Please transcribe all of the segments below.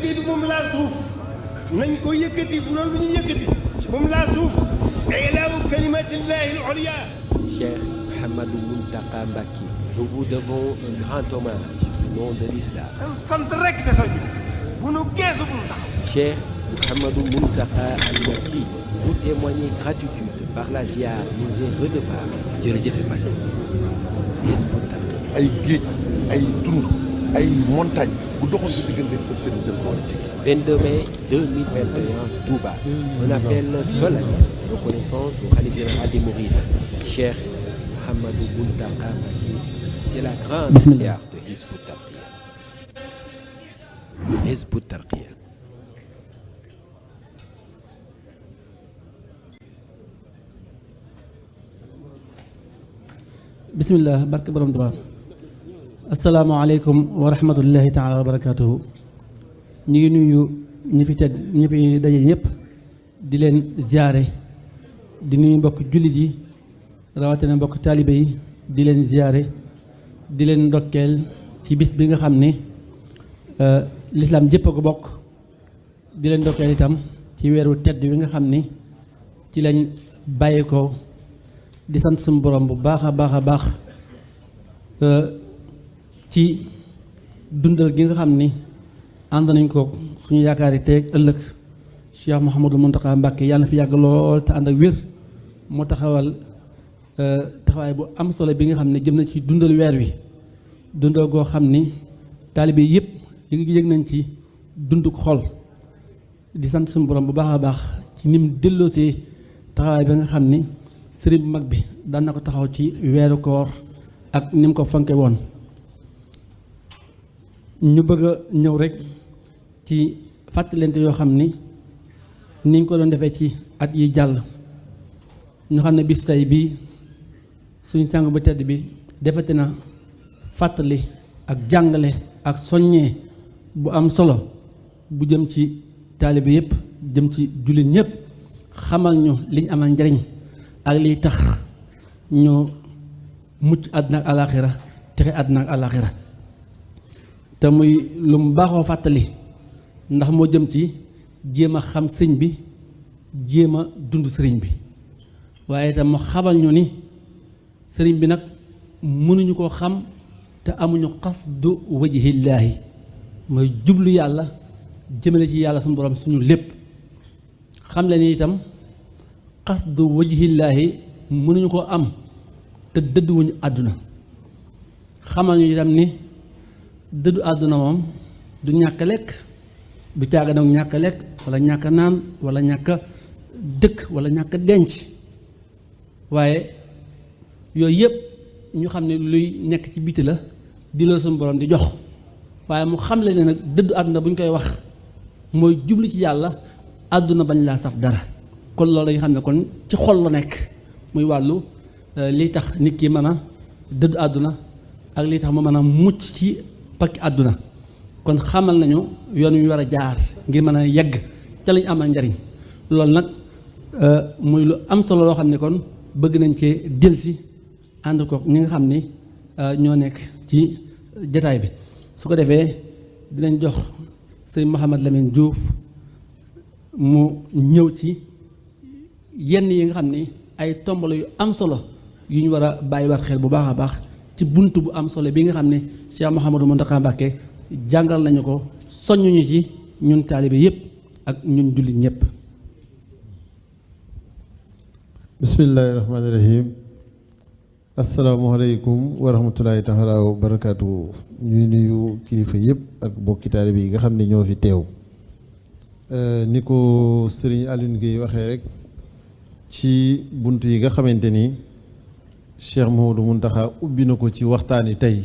liggéey bi moom laal suuf nañ ko yëkkati bu doon lu ñu yëkkati moom laal suuf ilaahu kalimatillahi al-ulya. Cheikh Mouhamadou Mountakha Mbacké, nous vous devons un grand hommage au nom de l'islam. sant rek te soññ bu nu geesu bu nu taxaw. Cheikh Mouhamadou Mountakha Mbacké, vous témoignez gratitude par la ziar nous est redevable. jërëjëf Mbacké. Hizbut Tarqiyyah. ay géej ay tund ay montagne bu doxoon sa diggante ak sa sëriñ dem ko war a jéggi. 22 mai 2021, Touba. Un appel solennel de reconnaissance au khalife général des Mourides, Cheikh Mouhamadou Mountakha Mbacké. C'est la grande ziar de Hizbut Tarqiyyah. Hizbut Tarqiyyah. bismillah barke borom Tuubaa. asalaamaaleykum wa rahmatullahi taala wa barakaatuhu. ñu ngi nuyu ñi fi tedd ñi fi daje ñëpp di leen ziare di nuyu mbokk jullit yi rawatina mbokk taalibe yi di leen ziare di leen ndokkeel ci bis bi nga xam ne lislaam jëpp a ko bokk. di leen ndokkeel itam ci weeru tedd wi nga xam ni ci lañ bàyyi ko di sant suñu borom bu baax a baax a baax ci dundal gi nga xam ni ànd nañ ko suñu yaakaar yi teeg ëllëg Cheikh Mouhamadou Mountakha Mbacké yàlla na fi yàgg lool te ànd ak wér moo taxawal taxawaay bu am solo bi nga xam ne jëm na ci dundal weer wi dundal goo xam ni taalibe yëpp yëg nañ ci dunduk xol di sant suñu borom bu baax a baax ci nim delloosee taxawaay bi nga xam ni sëriñ bu mag bi daan na ko taxaw ci weeru koor ak ni mu ko fonke woon. ñu bëgg a ñëw rek ci fàttalante yoo xam ni niñ ko doon defee ci at yi jàll ñu xam ne bis tey bii suñu sang bu tedd bi defati na fàttali ak jàngale ak soññee bu am solo bu jëm ci taalibe yëpp jëm ci jullit ñëpp xamal ñu liñ amal njariñ ak liy tax ñu mucc àdduna ak alaaxira texe àdduna ak alaaxira te muy lu mu baaxoo fàttali ndax moo jëm ci jéem a xam sëñ bi jéem a dund sëriñ bi waaye itam mu xamal ñu ni sëriñ bi nag mënuñu koo xam te amuñu qasdu wajhillaahi mooy jublu yàlla jëmale ci yàlla suñu borom suñu lépp xam le ni itam qasdu wajhillaahi mënuñu koo am te dëdduwuñu àdduna xamal ñu itam ni dëddu àdduna moom du ñàkk lekk du caaga nag ñàkk lekk wala ñàkk naan wala ñàkk dëkk wala ñàkk denc waaye yooyu yëpp ñu xam ne luy nekk ci biti la di la suñu borom di jox waaye mu xam le ne nag dëddu àdduna bu ñu koy wax mooy jublu ci yàlla àdduna bañ laa saf dara kon loolu dañu xam ne kon ci xol la nekk muy wàllu liy tax nit ki mën a dëddu àdduna ak liy tax mu mën a mucc ci pakki àdduna kon xamal nañu yoon wi war a jaar ngir mën a yegg ca lañ amal njariñ loolu nag muy lu am solo loo xam ne kon bëgg nañ cee delsi ànd ko ñi nga xam ni ñoo nekk ci jataay bi su ko defee dinañ jox sëñ Mouhamed Lamine Diouf mu ñëw ci yenn yi nga xam ni ay tombalo yu am solo yu ñu war a bàyyiwaat xel bu baax a baax ci bunt bu am solo bi nga xam ne Cheikh Mouhamadou Mountakha Mbacké jàngal nañu ko soññuñu ci ñun taalibe yëpp ak ñun jullit ñëpp. bismillahi rahmaani rahim asalaamaaleykum wa rahmatulahi taala wa barakaatu. ñuy nuyu kilifa yëpp ak bokki taalibe yi nga xam ne ñoo fi teew ni ko sëriñ Alioune Guèye waxee rek ci bunt yi nga xamante ni Cheikh Mouhamadou Mountakha ubbi na ko ci waxtaani tey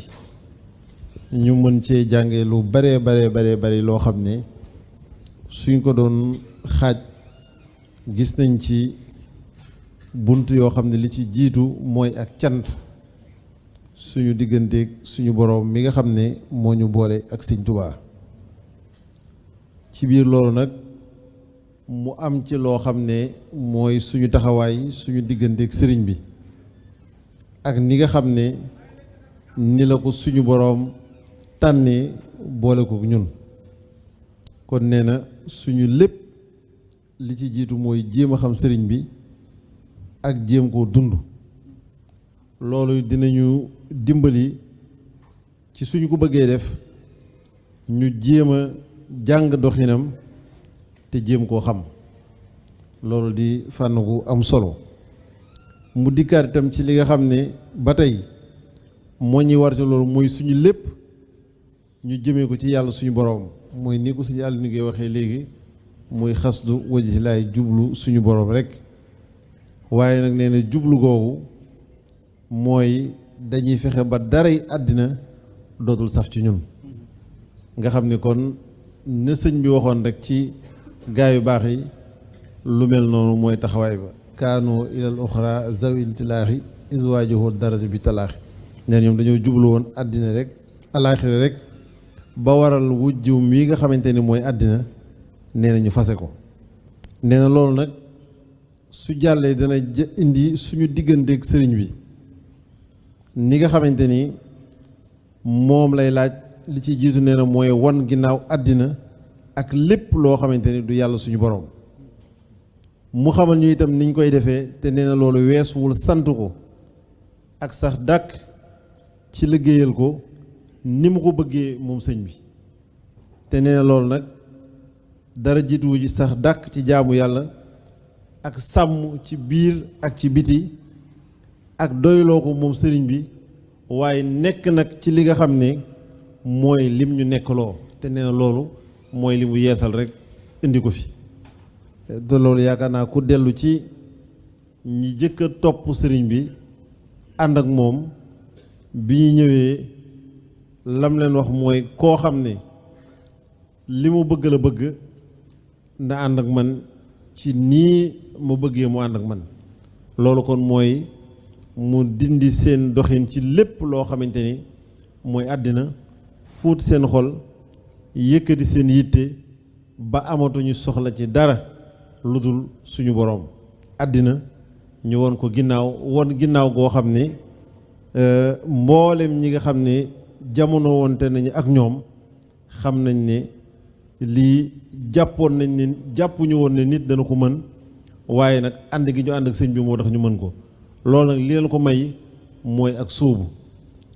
ñu mën cee jànge lu bare loo xam ne suñ ko doon xaaj gis nañ ci bunt yoo xam ne li ci jiitu mooy ak cant suñu digganteeg suñu boroom mi nga xam ne moo ñu boole ak Sëñ Tuubaa ci biir loolu nag mu am ci loo xam ne mooy suñu taxawaay suñu digganteeg sëriñ bi ak ni nga xam ne ni la ko suñu boroom tànnee boole ko ñun kon nee na suñu lépp li ci jiitu mooy jéem a xam sëriñ bi ak jéem koo dund. loolu dinañu dimbali ci suñu ko bëggee def ñu jéem a jàng doxinam te jéem koo xam, loolu di fànn gu am solo. mu dikkaat itam ci li nga xam ne ba tey moo ñuy war ci loolu mooy suñu lépp ñu jëmee ko ci yàlla suñu boroom, mooy ni ko suñu àll ni ngay waxee léegi muy xasdu wajhi laay jublu suñu boroom rek. waaye nag nee na jublu googu mooy dañuy fexe ba daray àddina dootul saf ci ñun. nga xam ne kon ne sëñ bi waxoon rek ci gaa yu baax yi lu mel noonu mooy taxawaay ba. kaanu ilal uxra zawin tilaaxi iswaajuhu daraja bi talaaxi. nee ñoom dañoo jublu woon àddina rek alaaxira rek ba waral wujjum yi nga xamante ni mooy àddina nee na ñu fase ko. nee na loolu nag su jàllee dana indi suñu digganteeg sëriñ bi ni nga xamante ni moom lay laaj. li ci jiitu nee na mooy wan ginnaaw àddina ak lépp loo xamante ni du yàlla suñu borom. mu xamal ñu itam niñ koy defee te nee na loolu weesuwul sant ko ak sax dàkk ci liggéeyal ko ni mu ko bëggee moom sëñ bi. te nee na loolu nag dara jiituwu ji sax dàkk ci jaamu yàlla ak sàmm ci biir ak ci biti ak doyloo ko moom sëriñ bi, waaye nekk nag ci li nga xam ne mooy lim ñu nekkaloo. te nee na loolu mooy li mu yeesal rek indi ko fi. te loolu yaakaar naa ku dellu ci ñi jëkk a topp sëriñ bi ànd ak moom bi ñu ñëwee lam leen wax mooy koo xam ne li mu bëgg la bëgg na ànd ak man ci nii ma bëggee mu ànd ak man. loolu kon mooy mu dindi seen doxin ci lépp loo xamante ni mooy àddina, fóot seen xol, yëkkati seen yitte ba amatuñu soxla ci dara lu dul suñu boroom. àddina ñu won ko ginnaaw, won ginnaaw goo xam ne mboolem ñi nga xam ne jamono wonte nañu ak ñoom xam nañ ne lii jàppoon nañ ne jàppuñu woon ne nit dana ko mën, waaye nag ànd gi ñu ànd ak sëñ bi moo tax ñu mën ko. loolu nag li leen ko may mooy ak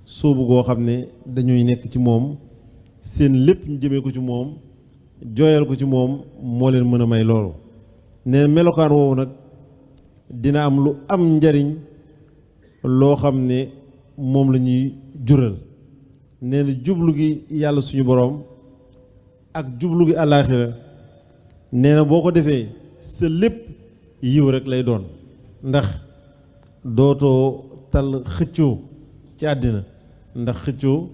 sóobu goo xam ne dañuy nekk ci moom, seen lépp ñu jëmee ko ci moom, jooyal ko ci moom moo leen mën a may loolu. ne melokaan woowu nag dina am lu am njariñ loo xam ne moom la ñuy jural. nee na jublu gi yàlla suñu boroom ak jublu gi àllaaxira nee na boo ko defee sa lépp yiw rek lay doon, ndax dootoo tal xëccoo ci àddina. ndax xëccoo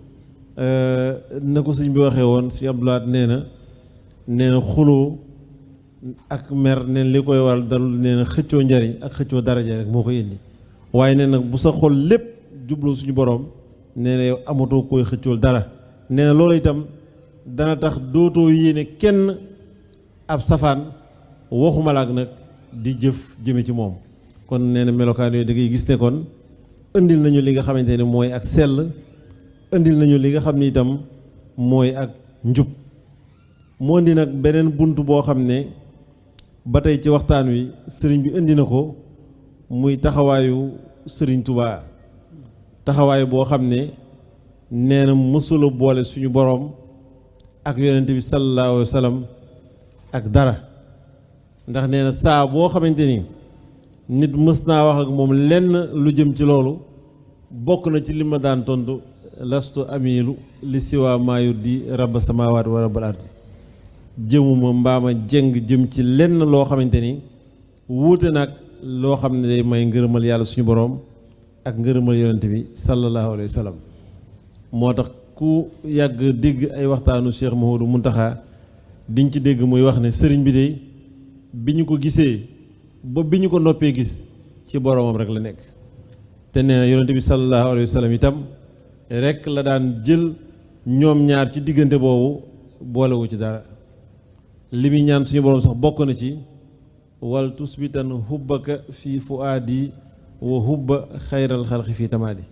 na ko sëñ bi waxee woon si Abdoulaat nee na xuloo ak mer neen li koy waral dalul nee na xëccoo njariñ ak xëccoo daraja rek moo koy indi. waaye nee nag bu sa xol lépp jubloo suñu boroom nee na yow amatoo koy xëccool dara. nee na loolu itam dana tax dootoo yéene kenn ab safaan, waxuma la ak nag di jëf jëme ci moom. kon nee na melokaan yooyu da ngay gis ne kon indil nañu li nga xamante ne mooy ak sell, indil nañu li nga xam ne itam mooy ak njub. moo indi nag beneen bunt boo xam ne ba tey ci waxtaan wi sëriñ bi indi na ko, muy taxawaayu sëriñ Touba. taxawaay boo xam ne nee na mësula boole suñu boroom ak yonent bi sallallahu alayhi wa sallam ak dara. ndax nee na saa boo xamante ni nit mës naa wax ak moom lenn lu jëm ci loolu, bokk na ci li ma daan tontu lastu amilu li siwa maayu di rabba samawaati wa rabbal ardi. jëmuma mbaama jëng jëm ci lenn loo xamante ni wuute nag loo xam ne day may ngërëmal yàlla suñu boroom ak ngërëmal yonent bi sallallahu alayhi wa sallam. moo tax ku yàgg dégg ay waxtaanu Cheikh Mouhamadou Mountakha diñ ci dégg muy wax ne sëriñ bi de bi ñu ko gisee ba bi ñu ko noppee gis ci boroomam rek la nekk. te nee na yonent bi sallallahu alayhi wa sallam itam rek la daan jël ñoom ñaar ci diggante boobu boolewu ci dara. li muy ñaan suñu boroom sax bokk na ci wal tusbitan hubbaka fii fuaadi wa hubba xayral xalqi fii tamaadi.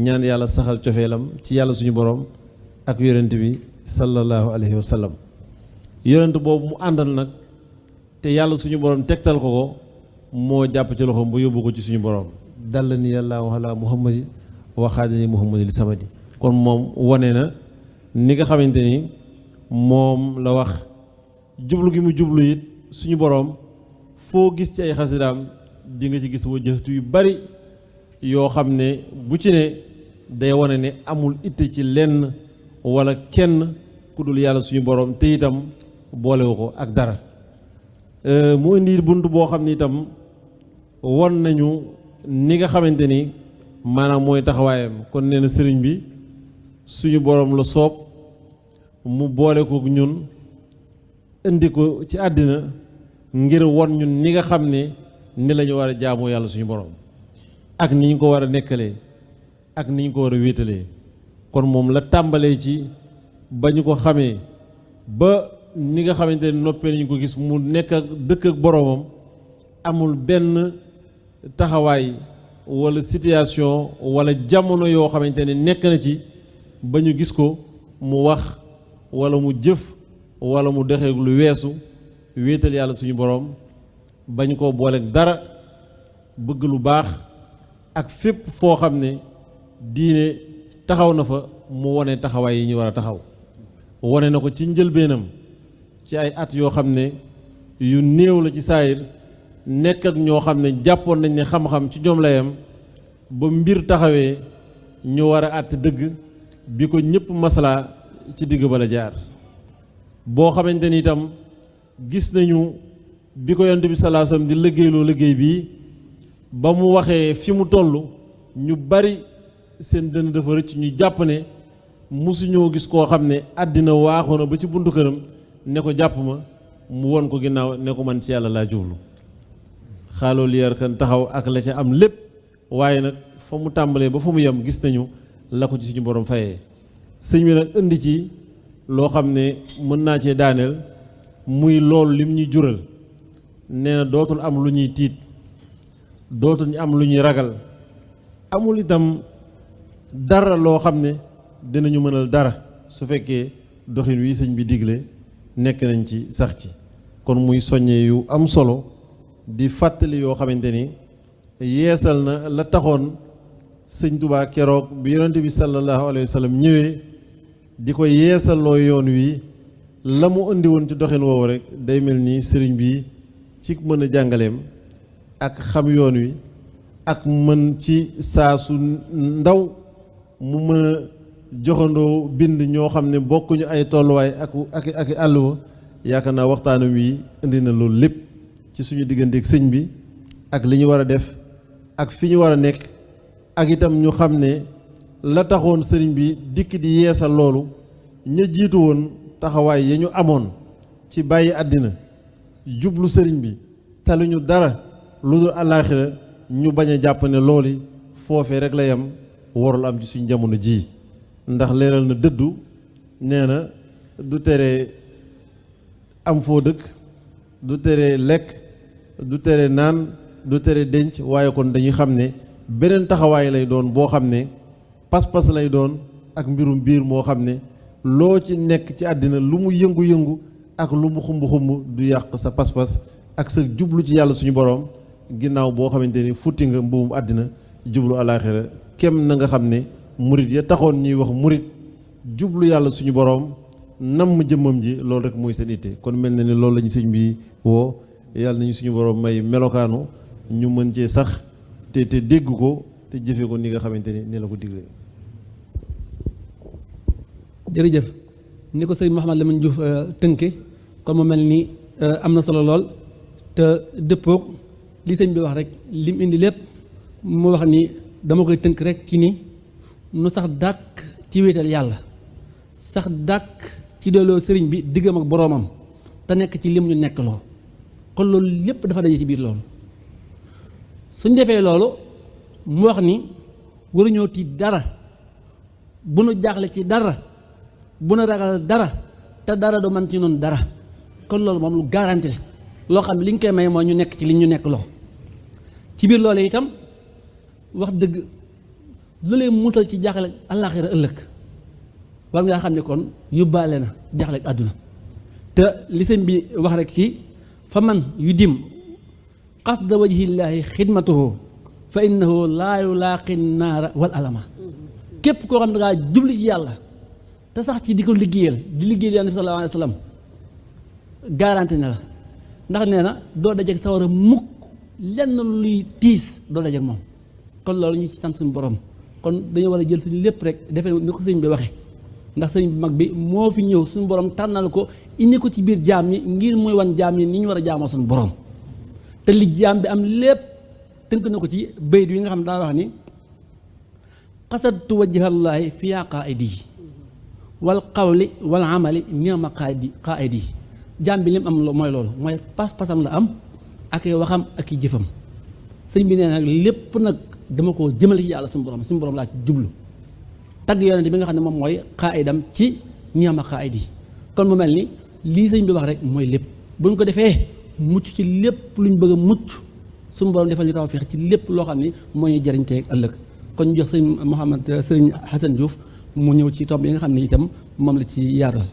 ñaan yàlla saxal cofeelam ci yàlla suñu boroom ak yonent bi sallallahu alayhi wa sallam. yonent boobu mu àndal nag te yàlla suñu borom tegtal ko moo jàpp ci loxoom bu yóbbu ko ci suñu borom dalla ni yàlla ala muhammadi waxaadani muhammadi li samadi kon moom wane na ni nga xamante ni moom la wax jublu gi mu jublu it suñu borom foo gis ci ay xasidaam di nga ci gis wajjahtu yu bari yoo xam ne bu ci ne day wane ne amul itte ci lenn wala kenn ku dul yàlla suñu borom te itam boolewu ko ak dara mu indi bunt boo xam ne itam won nañu ni nga xamante ni maanaam mooy taxawaayam kon nee na sëriñ bi suñu borom la soob mu boole ko ñun indi ko ci àddina ngir won ñun ni nga xam ne ni la ñu war a jaamoo yàlla suñu borom ak ni ñu ko war a nekkalee ak ni ñu ko war a wéetalee kon moom la tàmbalee ci ba ñu ko xamee ba ni nga xamante ne noppee nañu ko gis mu nekk ak dëkk ak boroomam amul benn taxawaay walla situation walla jamono yoo xamante ne nekk na ci ba ñu gis ko mu wax walla mu jëf walla mu dexee lu weesu wéetal yàlla suñu boroom bañ koo booleeg dara bëgg lu baax ak fépp foo xam ne diine taxaw na fa mu wone taxawaay yi ñu war a taxaw wone na ko ci njëlbeenam ci ay at yoo xam ne yu néew la ci saayir nekk ak ñoo xam ne jàppoon nañ ne xam-xam ci ñoom la yam ba mbir taxawee ñu war a àtt dëgg bi ko ñëpp maslaa ci digg ba la jaar boo xamante ni itam gis nañu bi ko yonent bi sallallahu alayhi wasallam di liggéeyloo liggéey bii ba mu waxee fi mu toll ñu bari seen dënn dafa rëcc ñu jàpp ne musuñoo gis koo xam ne àddina waaxoon na ba ci buntu këram ne ko jàpp ma mu won ko ginnaaw ne ko man ci yàlla laa jublu xaaloo li yar kan taxaw ak la ca am lépp waaye nag fa mu tàmbalee ba fa mu yem gis nañu la ko ci suñu borom fayee sëñ bi nag indi ci loo xam ne mën naa cee daaneel muy loolu lim ñuy jural nee na dootul am lu ñuy tiit dootul am lu ñuy ragal amul itam dara loo xam ne dinañu mënal dara su fekkee doxin wi sëñ bi digle nekk nañ ci sax ci kon muy soññee yu am solo di fàttali yoo xamante ni yeesal na la taxoon sëñ Tuubaa keroog bi yonente bi sallallahu alayhi wa sallam ñëwee di ko yeesaloo yoon wi la mu indi woon ci doxin woowu rek day mel ni sëriñ bi ci mën a jàngaleem ak xam yoon wi ak mën ci saa su ndaw mu mën a joxandoo bind ñoo xam ne bokkuñu ay tolluwaay ak àlluwa yaakaar naa waxtaanam wi indi na loolu lépp ci suñu digganteeg sëñ bi ak li ñu war a def ak fi ñu war a nekk ak itam ñu xam ne la taxoon sëriñ bi dikk di yeesal loolu ña jiitu woon taxawaay ya ñu amoon ci bàyyi àddina jublu sëriñ bi taluñu dara lu dul àllaaxira ñu bañ a jàpp ne loolu foofee rek la yem warul am ci suñu jamono ji ndax leeral na dëddu nee na du tere am foo dëkk du tere lekk du tere naan du tere denc waaye kon dañuy xam ne beneen taxawaay lay doon boo xam ne pas-pas lay doon ak mbirum biir moo xam ne loo ci nekk ci àddina lu mu yëngu-yëngu ak lu mu xumb-xumb du yàq sa pas-pas ak sa jublu ci yàlla suñu boroom ginnaaw boo xamante ni futti nga mbuumum àddina jublu alaaxira kem na nga xam ne murit ya taxoon ñuy wax murit jublu yàlla suñu boroom namm jëmmam ji loolu rek mooy seen itte kon mel na ni loolu lañu sëñ bi woo yàlla nañu suñu boroom may melokaanu ñu mën cee sax te dégg ko te jëfe ko ni nga xamante ni la ko digle. jërëjëf ni ko sëñ Mouhamed Lamine Diouf tënke kon mu mel ni am na solo lool te dëppoog li sëñ bi wax rek lim indi lépp mu wax ni dama koy tënk rek ci ni nu sax dàkk ci wéetal yàlla sax dàkk ci doyloo sëriñ bi diggam ak boroomam te nekk ci lim ñu nekk loo kon loolu lépp dafa daje ci biir loolu suñ defee loolu mu wax ni waruñoo tiit dara bu nu jaaxle ci dara bu nu ragal dara te dara du man ci noonu dara kon loolu moom lu garanti la loo xam ne li ñu koy may mooy ñu nekk ci li ñu nekk loo ci biir loolu itam wax dëgg lu lay musal ci jaaxle àllaaxira ëllëg war ngaa xam ne kon yóbbaale na jaaxle ak àdduna te li sëñ bi wax rek ci fa man yu dim qasda wajhillaahi xidmatuhu fa innahu laa yulaaqi naara wal alama képp koo xam ne dangaa jubli ci yàlla te sax ci di ko liggéeyal di liggéeyal yàlla bi sallallahu alayhi wa sallam garanti na la ndax nee na doo dajeek sawar a mukk lenn luy tiis doo dajeek moom kon loolu ñu ci sant suñu borom kon dañu war a jël suñu lépp rek defee ni ko sëñ bi waxe ndax sëñ bi mag bi moo fi ñëw suñu borom tànnal ko indi ko ci biir jaam ñi ngir muy wan jaam ñi ni ñu war a jaamoo suñu borom te li jaam bi am lépp tënk na ko ci bayt yi nga xam ne daa wax ni qasadtu wajhallaahi fi qaa'idi wal qawli wal amali ni'ma qaa'idi jaam bi lim am mooy loolu mooy pas-pasam la am ak waxam ak i jëfam sëñ bi nee nag lépp nag dama koo jëmale ci yàlla suñu borom laa ci jublu tagg yonente bi nga xam ne moom mooy qaa'idam ci ni'ma qaa'idi kon mu mel ni lii sëñ bi wax rek mooy lépp bu ñu ko defee mucc ci lépp luñ bëgg a mucc suñu borom defal ñu tawfiix ci lépp loo xam ne moo ñuy jëriñ teeg ëllëg kon ñu jox sëñ Mouhamad sëriñ Hassan Diouf mu ñëw ci tomb yi nga xam ne itam moom la ci yaatal.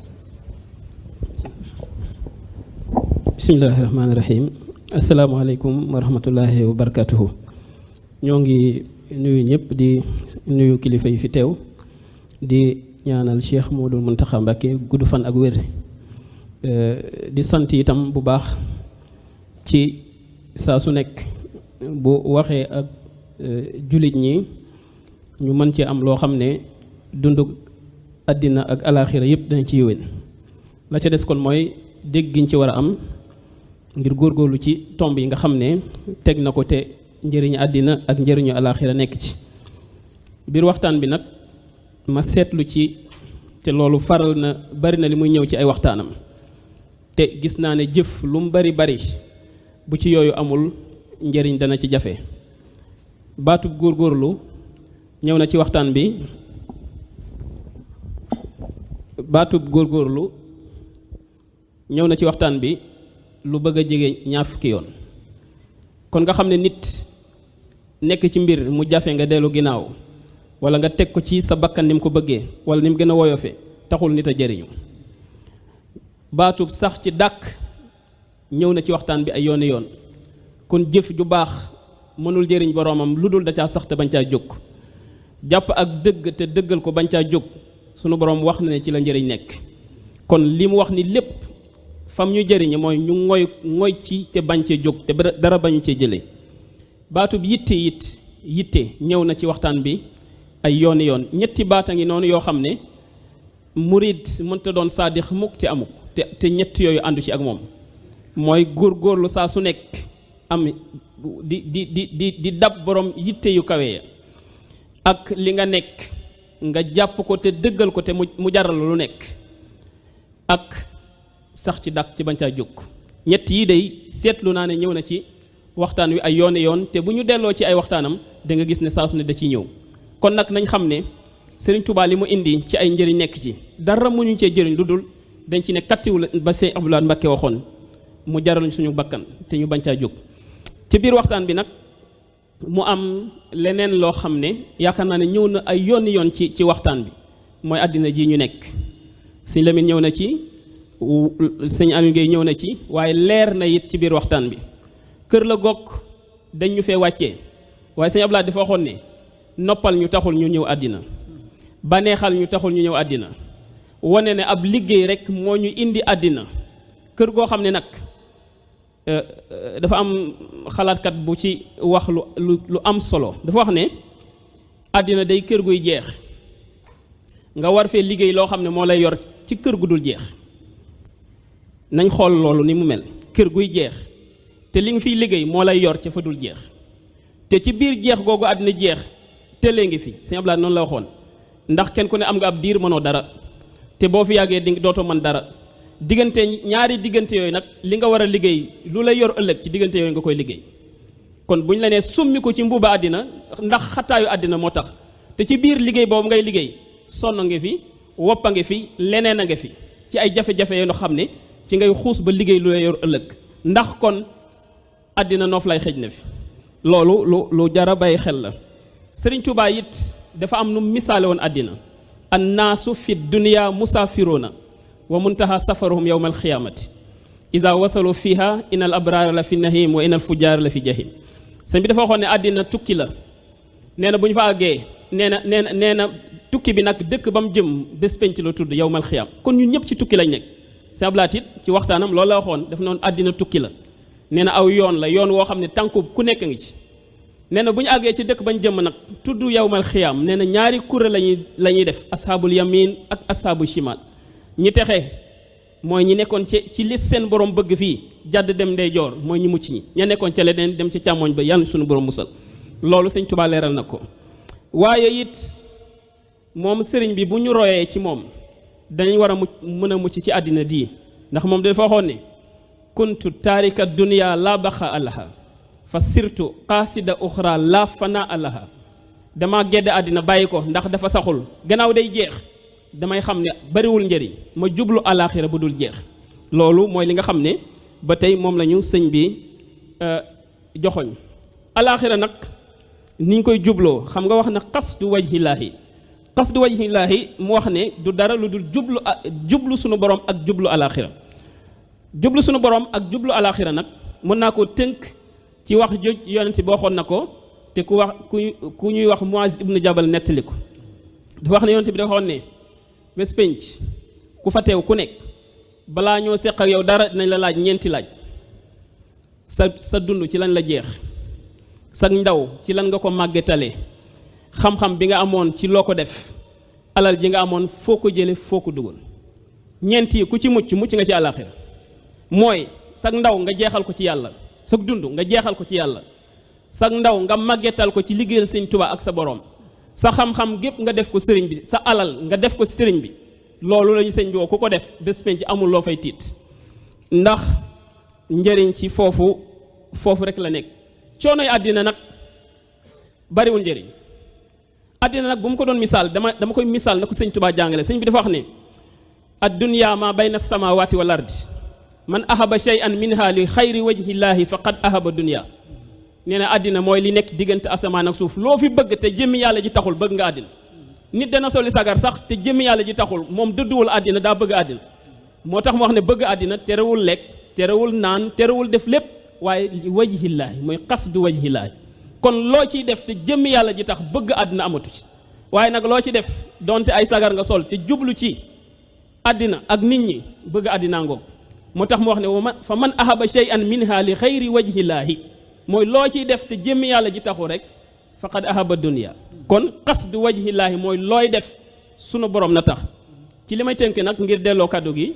bismillaahi rahmaani rahiim asalaamaaleykum wa rahmatullaahi wa barakaatuhu. ñoo ngi nuyu ñëpp di nuyu kilifa yi fi teew di ñaanal Cheikh Modou Mountakha Mbacké gudd fan ak wér di sant itam bu baax ci saa su nekk bu waxee ak jullit ñi ñu mën ci am loo xam ne dundu àddina ak alaaxira yëpp dana ci yéwén la ca des kon mooy dégg giñ ci war a am ngir góorgóorlu ci tomb yi nga xam ne teg na ko te njëriñu àddina ak njëriñu alaaxira nekk ci biir waxtaan bi nag ma seetlu ci te loolu faral na bari na li muy ñëw ci ay waxtaanam te gis naa ne jëf lu mu bari bu ci yooyu amul njëriñ dana ci jafe baatub góorgóorlu ñëw na ci waxtaan bi baatub góorgóorlu ñëw na ci waxtaan bi lu bëgg a jege ñaar fukki yoon kon nga xam ne nit nekk ci mbir mu jafe nga dellu ginnaaw wala nga teg ko ci sa bakkan ni mu ko bëggee wala ni mu gën a woyofe taxul nit a jëriñu baatub sax ci dàkk ñëw na ci waxtaan bi ay yooni yoon kon jëf ju baax mënul jëriñ boroomam lu dul da caa sax te bañ caa jóg jàpp ak dëgg te dëggal ko bañ caa jóg sunu boroom wax na ne ci la njëriñ nekk kon li mu wax ni lépp fam ñu jëriñe mooy ñu ngoy ci te bañ cee jóg te dara bañu cee jëlee baatub yitte ñëw na ci waxtaan bi ay yooni yoon ñetti baata ngi noonu yoo xam ne murid mënta doon saadix mukk te amuk te ñett yooyu àndu ci ak moom mooy góorgóorlu saa su nekk am di dab borom yitte yu kawe ya ak li nga nekk nga jàpp ko te dëggal ko te mu jaral lu nekk ak sax ci dàkk ci bañ caa jóg ñett yi day seetlu naa ne ñëw na ci waxtaan wi ay yooni yoon te bu ñu delloo ci ay waxtaanam da nga gis ne saa su ne da ciy ñëw kon nag nañ xam ne Serigne Touba li mu indi ci ay njëriñ nekk ci dara mu ñu cee jëriñ lu dul dañ ci ne kattiw la ba Sëñ Abdoulaye Mbacké waxoon mu jaral suñu bakkan te ñu bañ caa jóg ci biir waxtaan bi nag mu am leneen loo xam ne yaakaar naa ne ñëw na ay yooni yoon ci waxtaan bi mooy àddina ji ñu nekk Sëñ Lamine ñëw na ci Sëñ Aliou Guèye ñëw na ci waaye leer na it ci biir waxtaan bi kër la gokk dañ ñu fee wàccee waaye Sëñ Abdoulaye dafa waxoon ne noppal ñu taxul ñu ñëw àddina baneexal ñu taxul ñu ñëw àddina wane ne ab liggéey rek moo ñu indi àddina kër goo xam ne nag dafa am xalaatkat bu ci wax lu am solo dafa wax ne àddina day kër guy jeex nga war fee liggéey loo xam ne moo lay yor ci kër gu dul jeex nañ xool loolu ni mu mel kër guy jeex te li nga fiy liggéey moo lay yor ca fa dul jeex te ci biir jeex googu àddina jeex tëlee ngi fi Sëñ Abdoulaye noonu la waxoon ndax kenn ku ne am nga ab diir mënoo dara te boo fi yàggee di dootoo mën dara diggante ñaari diggante yooyu nag li nga war a liggéey lu lay yor ëllëg ci diggante yooyu nga koy liggéey kon bu ñu la nee summi ko ci mbuuba àddina ndax xataayu àddina moo tax te ci biir liggéey boobu ngay liggéey sonn nga fi woppa nga fi leneen a nga fi ci ay jafe-jafe yoo xam ne ci ngay xuus ba liggéey lu lay yor ëllëg ndax kon àddina noof lay xëj na fi loolu lu jara bàyyi xel la Sëriñ Tuubaa it dafa am nu misaale woon àddina annaasu fi dunya musaafiroona wa muntaha safaruhum yawma alxiyaamati iza wasalu fiha in al abraara la fi nahim wa in al fujaar la fi jahim. sëñ bi dafa waxoon ne àddina tukki la nee na bu ñu fa àggee nee na tukki bi nag dëkk ba mu jëm bés penc la tudd yawmal xiyaam. kon ñun ñëpp ci tukki lañ nekk sëñ Ablaat it ci waxtaanam loolu la waxoon daf noonu àddina tukki la nee na aw yoon la yoon woo xam ne tànku ku nekk ngi ci. nee na bu ñu àggee ci dëkk bañ jëm nag tudd yawmal xiyaam nee na ñaari kuréel la ñuy def ashaabul yamin ak ashaabu shimal. ñi texe mooy ñi nekkoon ci li seen borom bëgg fii jàdd dem ndeyjoor mooy ñi mucc ñi ña nekkoon ca leneen dem ci càmmoñ ba yàlla suñu borom musal loolu sëñ Tuubaa leeral na ko. waaye it moom sëriñ bi bu ñu royee ci moom danañ war a mën a mucc ci àddina di ndax moom dafa waxoon ne kuntu taarika dunya la baxa alaha fa sirtu qaasida uxra la fana alaha. dama gedd àddina bàyyi ko ndax dafa saxul gannaaw day jeex damay xam ne bariwul njëriñ ma jublu alaaxira bu dul jeex. loolu mooy li nga xam ne ba tey moom la ñu sëñ bi joxoñ. alaaxira nag niñ koy jubloo xam nga wax na qasdu wajhillaahi mu wax ne du dara lu dul jublu sunu borom ak jublu alaaxira. jublu sunu borom ak jublu alaaxira nag mën naa ko tënk ci wax joj yonent bi waxoon na ko te ku ñuy wax Muaz ibnu Jabal nettali ko dafa wax ne yonent bi dafa waxoon ne bés penc ku fa teew ku nekk balaa ñoo seq ak yow dara dinañ la laaj ñeenti laaj. sa dund ci lan la jeex, sa ndaw ci lan nga ko màggetalee, xam-xam bi nga amoon ci loo ko def, alal ji nga amoon foo ko jële foo ko dugal. ñeent yi ku ci mucc nga ci àllaaxira. mooy sag ndaw nga jeexal ko ci yàlla, sag dund nga jeexal ko ci yàlla, sag ndaw nga màggetal ko ci liggéeyal Sëñ Tuubaa ak sa boroom, sa xam-xam gépp nga def ko sëriñ bi, sa alal nga def ko sëriñ bi. loolu lañu sëñ bi woo ku ko def bés penc amul loo fay tiit, ndax njëriñ ci foofu rek la nekk. coonoy àddina nag bariwul njëriñ. àddina nag bu mu ko doon misaal dama koy misaal na ko Sëñ Tuubaa jàngale. sëñ bi dafa wax ne ad-dunya ma bayna as-samawati wal ardi man ahaba shay'an minha li xayri wajhillahi faqad ahaba dunya. nee na àddina mooy li nekk diggante asamaan ak suuf, loo fi bëgg te jëmmi yàlla ji taxul bëgg nga àddina. nit dana soli sagar sax te jëmmi yàlla ji taxul moom dëdduwul àddina, daa bëgg àddina. moo tax mu wax ne bëgg àddina terewul lekk, terewul naan, terewul def lépp, waaye li wajhillaahi mooy qasdu wajhillaahi. kon loo ciy def te jëmmi yàlla ji tax bëgg àddina amatu ci. waaye nag loo ci def donte ay sagar nga sol te jublu ci àddina ak nit ñi, bëgg àddina ngoog. moo tax mu wax ne fa man ahaba shay'an minha li xayri wajhillaahi, mooy loo ciy def te jëmmi yàlla ji taxul rek faqad ahaba dunya. kon qasdu wajhillaahi mooy looy def sunu borom na tax. ci li may tënk nag ngir delloo kaddu gi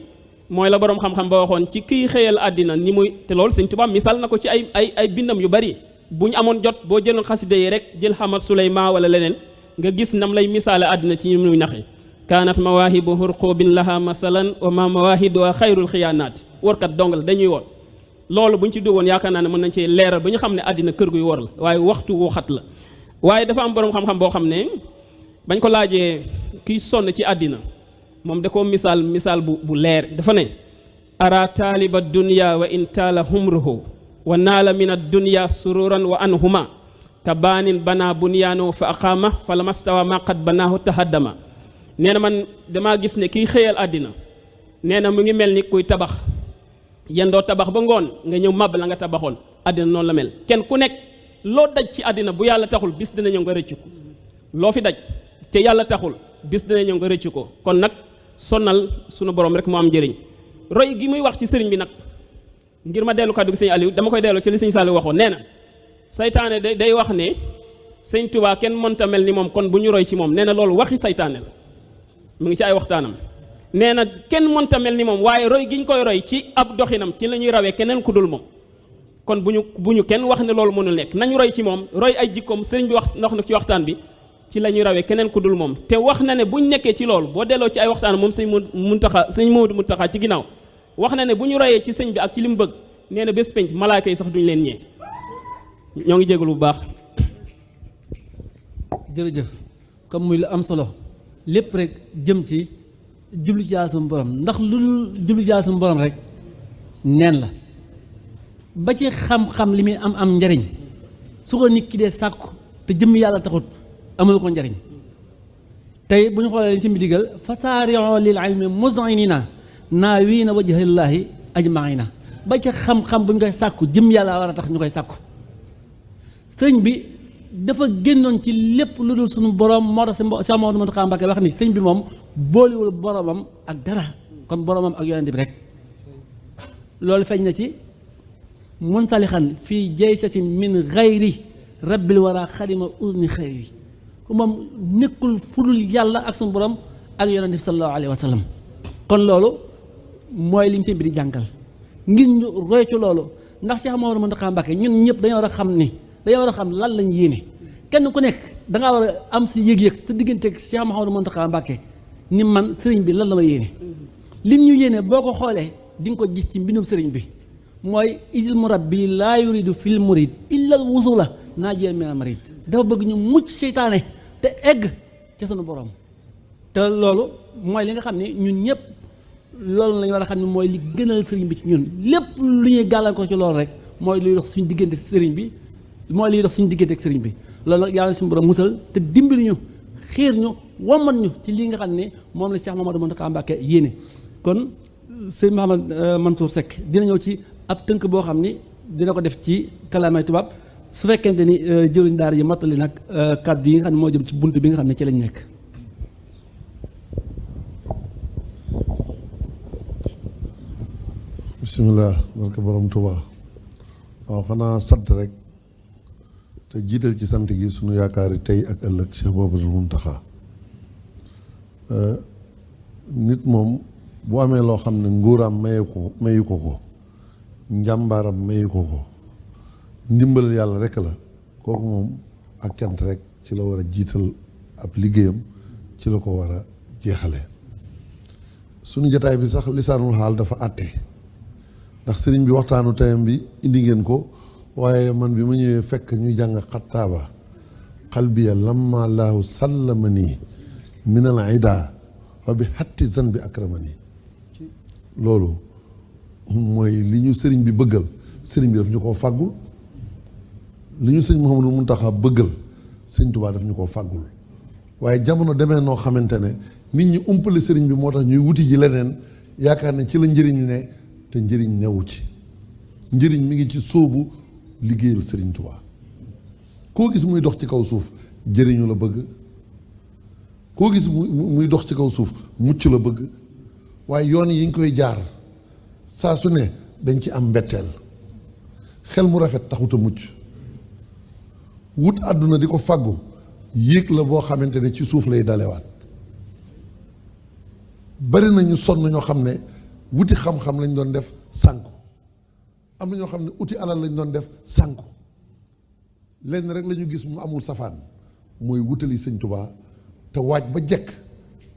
mooy la borom xam-xam ba waxoon ci kiy xëyal àddina ni muy, te loolu Sëñ Tuubaa misaal na ko ci ay bindam yu bari. bu ñu amoon jot boo jëloon xasida yi rek jël Hamad Suleymaan wala leneen nga gis nam lay misaale àddina ci ñu muy naxe. kaanat mawaahibu hurqubin laha masalan wa ma mawaahiduha xayrul xiyaanaati. warkat dong la dañuy wor. loolu bu ñu ci duggoon yaakaar naa ne mën nañ ci leeral ba ñu xam ne àddina kër guy wor la, waaye waxtu wu xat la. waaye dafa am borom xam-xam boo xam ne bañ ko laajee kiy sonn ci àddina moom da koo misaal bu leer. dafa ne ara taaliba dunya wa in taala humruhu wa naala min ad-dunya sururan wa anhuma ka baanin bana bunyaano fa aqaama fa lamastawa ma qad banaahu tahaddama. nee na man damaa gis ne kiy xëyal àddina nee na mu ngi mel ni kuy tabax, yendoo tabax ba ngoon nga ñëw màbb la nga tabaxoon. àddina noonu la mel. kenn ku nekk loo daj ci àddina bu yàlla taxul bis dina ñëw nga rëccu ko. loo fi daj te yàlla taxul bis dina ñëw nga rëccu ko. kon nag sonal sunu borom rek moo am njëriñ. roy gi muy wax ci sëriñ bi nag ngir ma dellu kàddu gi sëñ Aliou dama koy dellu ci li sëñ Saliou waxoon. nee na saytaane day wax ne sëñ Tuubaa kenn mënta mel ni moom, kon bu ñu roy ci moom. nee na loolu waxi saytaane la, mu ngi ci ay waxtaanam. nee na kenn mënta mel ni moom, waaye roy gi ñu koy roy ci ab doxinam ci la ñuy rawee keneen ku dul moom. kon bu ñu kenn wax ne loolu mënul nekk, nañu roy ci moom, roy ay jikkoom. sëriñ bi wax na ci waxtaan bi ci la ñuy rawee keneen ku dul moom. te wax na ne buñ nekkee ci loolu, boo delloo ci ay waxtaan moom sëñ Moodu Muntaxa ci ginnaaw wax na ne bu ñu royee ci sëñ bi ak ci li mu bëgg, nee na bés penc malaaka yi sax duñ leen ñee. ñoo ngi jégalu bu baax. jërëjëf. comme muy lu am solo lépp rek jëm ci jublu ci yàlla suñu borom, ndax lu jublu ci yàlla suñu borom rek neen la. ba ci xam-xam li muy am njariñ su ko nit ki dee sàkku te jëm yàlla taxut amul ko njariñ. tey bu ñu xoolee liñ si mi digal fasaari'u lil ilmi muz'inina naa wii na wajhallaahi ajmaina ba ca xam-xam bu ñu koy sàkku jëm yàlla war a tax ñu koy sàkku sëñ bi dafa génnoon ci lépp lu dul suñu borom moo tax Cheikh Mouhamadou Mountakha Mbacké wax ni sëñ bi moom boolewul boromam ak dara kon boromam ak yonent bi rek loolu feeñ na ci munsalixan fii jaysatin min xayri rabbil wara xadima usni xayri ku moom nekkul fudul yàlla ak suñu borom ak yonent bi sallallahu alayhi wa sallam kon loolu mooy liñ sëñ bi di jàngal ngir ñu roy ci loolu ndax Cheikh Mouhamadou Mountakha Mbacké ñun ñëpp dañoo war a xam ni dañoo war a xam lan lañ yéene kenn ku nekk dangaa war a am si yëg-yëg sa digganteeg Cheikh Mouhamadou Mountakha Mbacké ni man sëriñ bi lan la ma yéene lim ñu yéene boo ko xoolee di nga ko gis ci mbindum sëriñ bi mooy isil murabbi laa yuridu fil murid illal wusula naa jiyal mina marid dafa bëgg ñu mucc seytaane te egg ca sunu borom te loolu mooy li nga xam ne ñun ñëpp loolu lañu war a xam ne mooy li gënal sëriñ bi ci ñun lépp lu ñuy gàllankoor ci loolu rek mooy luy dox suñu diggante sëriñ bi mooy liy dox suñu diggante ak sëriñ bi loolu nag yàlla suñu borom musal te dimbali ñu xiir ñu wommat ñu ci lii nga xam ne moom la Cheikh Mouhamadou Mountakha Mbacké yéene kon sëñ Mouhamed Mansour Seck dina ñëw ci ab tënk boo xam ni dina ko def ci kalaamay tubaab su fekkente ni jëriñ daara yi mattali nag kàddu yi nga xam ne moo jëm ci bunt bi nga xam ne ci lañ nekk. bisimilah barke borom Tuubaa waaw xanaa sant rek te jiital ci sant gi sunu yaakaari tey ak ëllëg Cheikh Mouhamadoul Mountakha nit moom bu amee loo xam ne nguuraam mayu ko njàmbaaram mayu ko ndimbalal yàlla rek la kooku moom ak cant rek ci la war a jiital ab liggéeyam ci la ko war a jeexale sunu jataay bi sax lisaanul xaal dafa àtte ndax sëriñ bi waxtaanu tayam bi indi ngeen ko waaye man bi ma ñëwee fekk ñuy jàng xattaaba xalbiya lamma laahu sallama nii minal ida wa bi xatti zan bi akramani loolu mooy li ñu sëriñ bi bëggal sëriñ bi daf ñu koo fàggul li ñu sëñ Mouhamadou Mountakha bëggal sëñ Tuubaa daf ñu koo fàggul waaye jamono demee noo xamante ne nit ñi umpale sëriñ bi moo tax ñuy wuti ji leneen yaakaar ne ci la njëriñ ne te njëriñ newu ci njëriñ mi ngi ci sóobu liggéeyal sëriñ Tuubaa koo gis muy dox ci kaw suuf jëriñu la bëgg koo gis muy dox ci kaw suuf mucc la bëgg waaye yoon yi ñu koy jaar saa su ne dañ ci am mbetteel xel mu rafet taxut a mucc wut àdduna di ko fàggu yéeg la boo xamante ne ci suuf lay dalewaat bari na ñu sonn ñoo xam ne wuti xam-xam lañ doon def sànku am na ñoo xam ne uti alal lañ doon def sànku lenn rek la ñu gis mu amul safaan mooy wutali sëñ Tuubaa te waaj ba jekk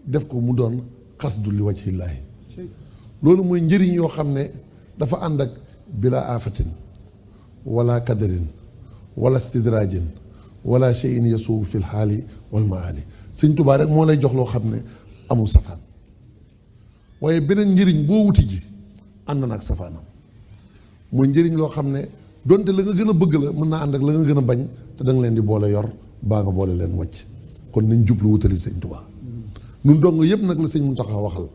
def ko mu doon xasdu li wajhillaahi loolu mooy njëriñ yoo xam ne dafa ànd ak bila afatin wala kadarin wala stidrajin wala shay'in yasuu fil xaali wal maali sëñ Tuubaa rek moo lay jox loo xam ne amul safaan waaye beneen njëriñ boo wuti ji ànd na ak safaanam mooy njëriñ loo xam ne donte la nga gën a bëgg la mën naa ànd ak la nga gën a bañ te da nga leen di boole yor baa nga boole leen wàcc kon nañ jublu wutali sëñ Tuubaa nun dong yëpp nag la sëñ Mountakha waxal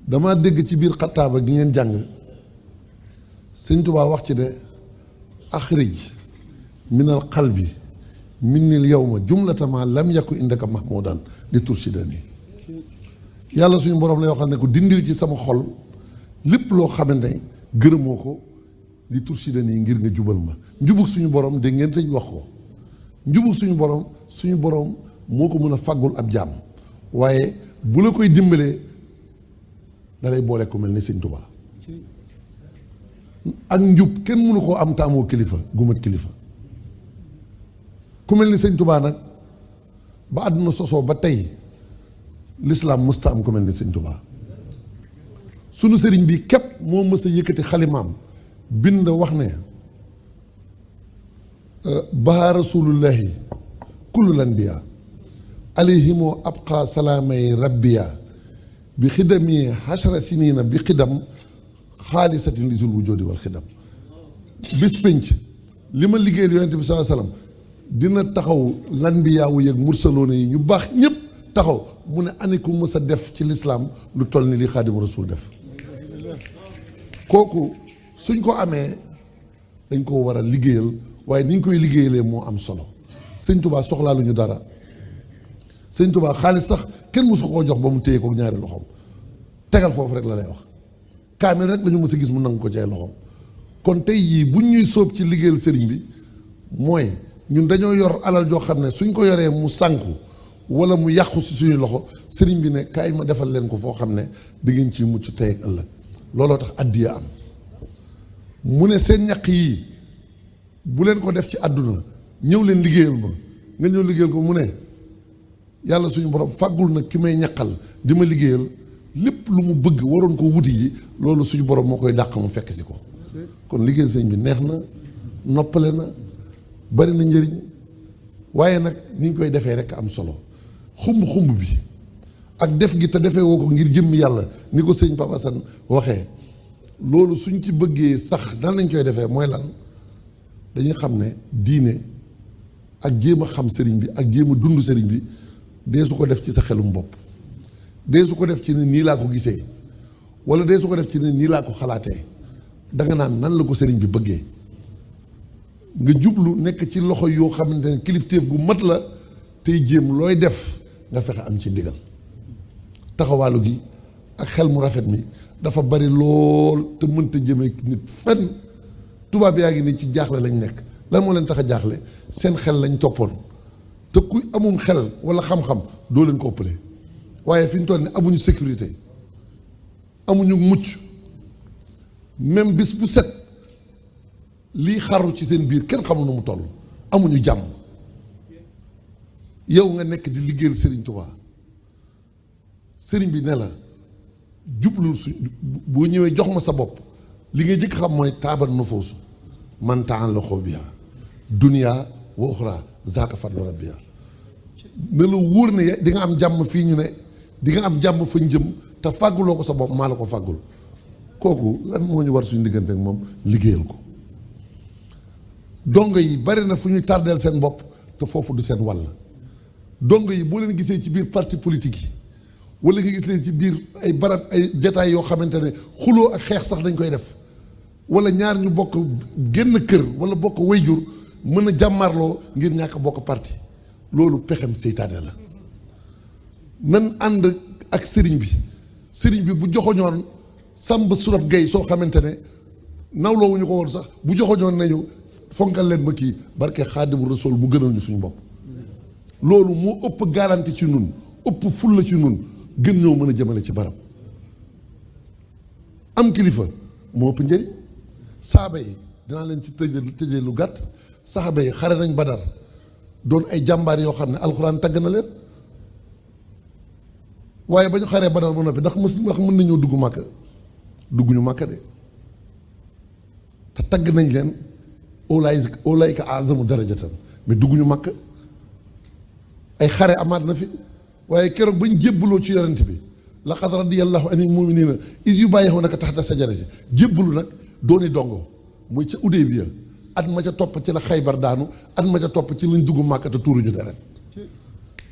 damaa dégg ci biir xattaaba gi ngeen jàng sëñ Tuubaa wax ci ne axrij minal qalbi minnil yawma jumlatama lam yakku indaka mahmudan li turshidani yàlla suñu borom lay waxal ne ko dindil ci sama xol lépp loo xamante ne gërëmoo ko li turshidani ngir nga jubal ma njubug suñu borom dégg ngeen sëñ wax ko njubug suñu borom moo ko mën a fàggul ab jaam waaye bu la koy dimbalee dalay boole ko mel ni sëñ Tuubaa ak njub kenn mënu koo am taamoo kilifa gu mat kilifa ku mel ni sëñ Tuubaa nag ba àdduna sosoo ba tey lislaam mësta am ku mel ni sëñ Tuubaa sunu sëriñ bi képp moo mës a yëkkati xalimaam bind wax ne baha rasulullahi kullul anbiya alayhimoo abqa salaamay rabbiya bi xidami hashra sinina bi xidam xaalisatin lisul wujudi wal xidam bis pénc li ma liggéeyal yonente bi sallallahu alayhi wasallam dina taxaw lanbiyaawu yeeg mursaloona yi ñu baax ñëpp taxaw mu ne ani ku mës a def ci lislaam lu toll ni li Xaadimu Rasuul def kooku suñ ko amee dañ ko war a liggéeyal waaye ni ñu koy liggéeyalee moo am solo sëñ Tuubaa soxlaa lu ñu dara sëñ Tuubaa xaalis sax kenn mësu koo jox ba mu téye ko ñaari loxoom tegal foofu rek la lay wax kaamil rek la ñu mës a gis mu nangu ko ci ay loxoom kon tey yii buñ ñuy sóob ci liggéeyal sëriñ bi mooy ñun dañoo yor alal joo xam ne suñ ko yoree mu sànku wala mu yàqu si suñu loxo sëriñ bi ne kaay ma defal leen ko foo xam ne di ngeen ciy mucc tey ak ëllëg looloo tax addiya am mu ne seen ñaq yii bu leen ko def ci àdduna ñëw leen liggéeyal ma nga ñëw liggéeyal ko mu ne yàlla suñu borom fàggul nag ki may ñaqal di ma liggéeyal lépp lu mu bëgg waroon ko wuti ji loolu suñu borom moo koy dàq mu fekk si ko kon liggéeyal sëñ bi neex na noppale na bari na njëriñ waaye nag ni ñu koy defee rek am solo xumb bi ak def gi te defee woo ko ngir jëmm yàlla ni ko sëñ Papa Assane waxee loolu suñ ci bëggee sax nan lañ koy defee mooy lan dañuy xam ne diine ak jéem a xam sëriñ bi ak jéem a dund sëriñ bi dee su ko def ci sa xelum bopp dee su ko def ci ne nii laa ko gisee wala dee su ko def ci ne nii laa ko xalaatee danga naan nan la ko sëriñ bi bëggee nga jublu nekk ci loxo yoo xamante ne kilifteef gu mat la tey jéem looy def nga fexe am ci ndigal taxawaalu gi ak xel mu rafet mi dafa bari lool te mënta jëme nit fenn tubaab yaa ngi ni ci jaaxle lañ nekk lan moo leen tax a jaaxle seen xel lañ toppoon te ku amum xel wala xam-xam doo leen ko ëppale waaye fi ñu toll ni amuñu sécurité amuñu mucc même bis bu set lii xaru ci seen biir kenn xamul nu mu toll amuñu jàmm yow nga nekk di liggéeyal Serigne Touba Serigne bi ne la jublu su boo ñëwee jox ma sa bopp li ngay jëkk xam mooy taaban nufoosu man taan la xoo biya dunia wa uxra zaaka fadlu rabbiya ne la wóor ne di nga am jàmm fii ñu ne di nga am jàmm fañ jëm te fàgguloo ko sa bopp maa la ko fàggul kooku lan moo ñu war suñu diggante ak moom liggéeyal ko dongo yi bari na fu ñuy tardeel seen bopp te foofu du seen wàll dongo yi boo leen gisee ci biir parti politique yi wala nga gis leen ci biir ay barab ay jataay yoo xamante ne xuloo ak xeex sax dañ koy def wala ñaar ñu bokk génn kër wala bokk wayjur mën a jàmmarloo ngir ñàkk bokk parti loolu pexem seytaane la nan ànd ak sëriñ bi bu joxoñoon Samba Surab Gay soo xamante ne nawloowuñu ko woon sax bu joxoñoon nañu fonkal leen ba kii barke Xaadimu Rasuul mu gënal ñu suñu bopp loolu moo ëpp garanti ci nun ëpp fulla ci nun gën ñoo mën a jëmale ci barab am kilifa moo ëpp njëriñ saaba yi dinaa leen ci tëjee lu gàtt saaba yi xare nañ Badar doon ay jàmbaar yoo xam ne alxuraan tagg na leen waaye ba ñu xaree Badar ba noppi ndax mën nañoo dugg Màkka dugguñu Màkka de te tagg nañ leen ulaayika azamu darajatan mais dugguñu Màkka ay xare amaat na fi waaye keroog bañ jébbaloo ci yonent bi laqad radiyallahu anil muminina is yu bàyyiwoonaka taxta sajarati jébbalu nag dooni dongo muy ca Udaybiya at ma ca topp ci la Xaybar daanu at ma ca topp ci lañ dugg Màkka te tuuruñu deret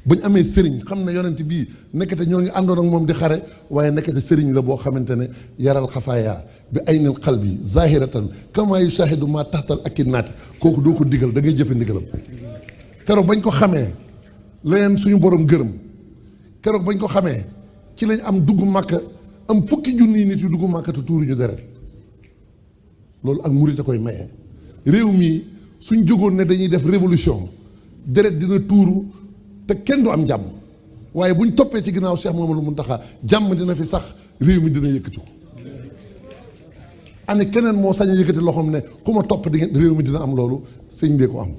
bañ amee sëriñ xam ne yonent bii nekkate ñoo ngi àndoon ak moom di xare waaye nekkate sëriñ la boo xamante ne yaral xafaaya bi aynil qalbi zahiratan kama yushahidu ma taxtal akinnaati kooku doo ko digal da ngay jëfe ndigalam keroog bañ ko xamee leneen suñu borom gërëm keroog bañ ko xamee ci lañ am dugg Màkka am fukki junni nit yu dugg Màkka te tuuruñu deret loolu ak murit a koy maye réew mi suñ jógoon ne dañuy def révolution deret dina tuuru te kenn du am jàmm waaye buñ toppee ci ginnaaw Cheikh Mouhamadou Mountakha jàmm dina fi sax réew mi dina yëkkati ko ane keneen moo sañ a yëkkati loxoom ne ku ma topp di ngeen réew mi dina am loolu sëñ bee ko am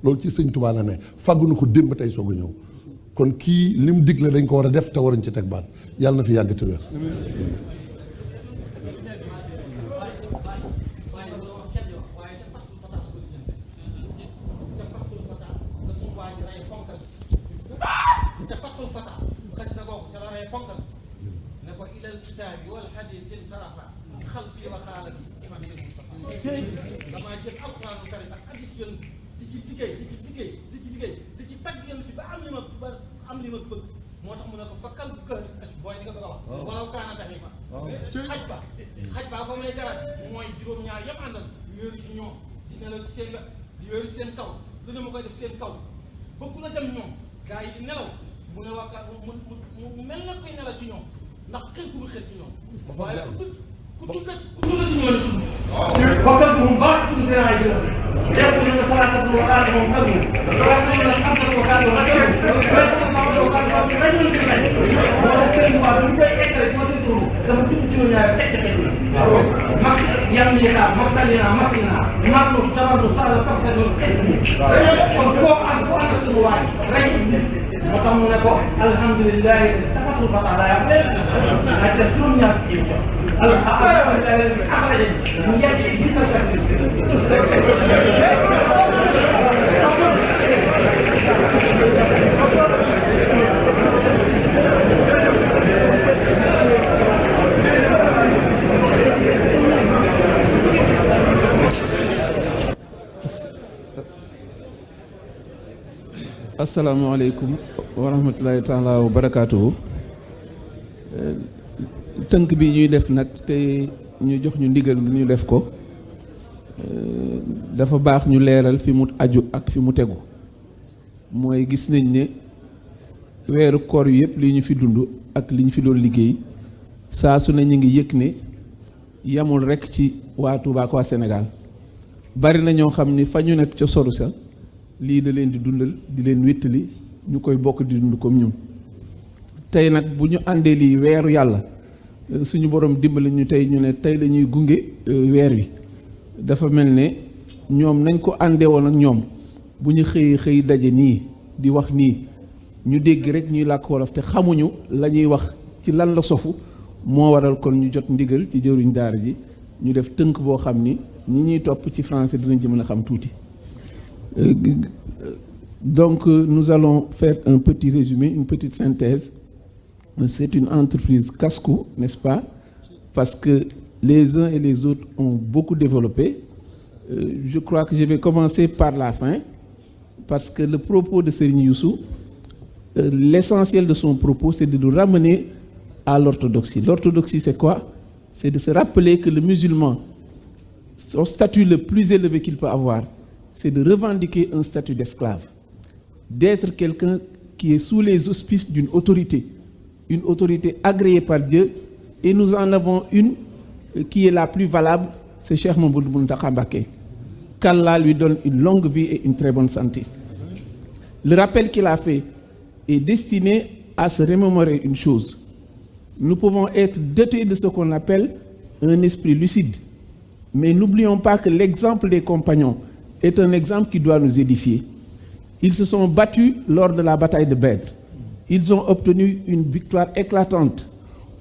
loolu ci sëñ Tuubaa la ne fàggu na ko démb tey soog a ñëw kon kii li mu digle dañ ko war a def te waruñ ci teg baat yàlla na fi yàgg te wér damaa jël alxuraanu karim ak hadiis yéen di ci liggéey di ci tagg yéen ci ba am li ma bëgg fa kal kër booy ni nga bëgg a wax wala kaana daxifa xaj ba ko may garab mooy juróom-ñaar yëpp àndal wéeru ci ñoom di nelaw ci seen di wéeru ci seen kaw lu ne ma koy def seen kaw bëgg na dem ñoom gars yi di nelaw mu ne wakka mu mel na koy nelaw ci ñoom ndax xel bu xel ci ñoom waaye ku tudd ci ñoom fokkal bu baax ci seen ay def ñu na salaatu wa salaatu moom tagu wa ñu na sant ko ka do rajo dafa tudd juróom-ñaar teg ca teg mag yam ni naa mag sali naa masi naa mag lu tabandu sala fafka do kon foo ak foo ak suñu waay rey moo tax mu ne ko alhamdulilah tafatul fata daa yam leen ay def juróom-ñaar alhamdulilah axraja mu yàgg ci sa asalaamaaleykum wa rahmatulahi taala wa barakaatuhu. tënk bi ñuy def nag te ñu jox ñu ndigal gi ñu def ko dafa baax ñu leeral fi mu aju ak fi mu tegu mooy gis nañ ne weeru koor yu yëpp li ñu fi dund ak li ñu fi doon liggéey saa su ne ñu ngi yëg ne yamul rekk ci waa Touba ak waa Sénégal bari na ñoo xam ni fa ñu nekk ca soru sa lii da leen di dundal di leen wéttali ñu koy bokk di dund comme ñun tey nag bu ñu àndee lii weeru yàlla suñu borom dimbali ñu tey ñu ne tey la ñuy gunge weer wi dafa mel ne ñoom nañ ko àndee woon ak ñoom bu ñu xëy daje nii di wax nii ñu dégg rek ñuy làkk wolof te xamuñu la ñuy wax ci lan la sofu moo waral kon ñu jot ndigal ci jëwriñ daara ji ñu def tënk boo xam ni ñi ñuy topp ci français dinañ ci mën a xam tuuti. Donc nous allons faire un petit résumé, une petite synthèse. C'est une entreprise casse-cou, n'est-ce pas? Parce que les uns et les autres ont beaucoup développé. Je crois que je vais commencer par la fin, parce que le propos de Serigne Youssou, l'essentiel de son propos, c'est de nous ramener à l'orthodoxie. L'orthodoxie, c'est quoi? C'est de se rappeler que le musulman, son statut le plus élevé qu'il peut avoir, c'est de revendiquer un statut d'esclave, d'être quelqu'un qui est sous les auspices d'une autorité, une autorité agréée par Dieu, et nous en avons une qui est la plus valable, c'est Cheikh Mouhamadou Mountakha Mbacké. Qu'Allah lui donne une longue vie et une très bonne santé. Le rappel qu'il a fait est destiné à se remémorer une chose. Nous pouvons être dotés de ce qu'on appelle un esprit lucide, mais n'oublions pas que l'exemple des compagnons est un exemple qui doit nous édifier. Ils se sont battus lors de la bataille de Badr. Ils ont obtenu une victoire éclatante.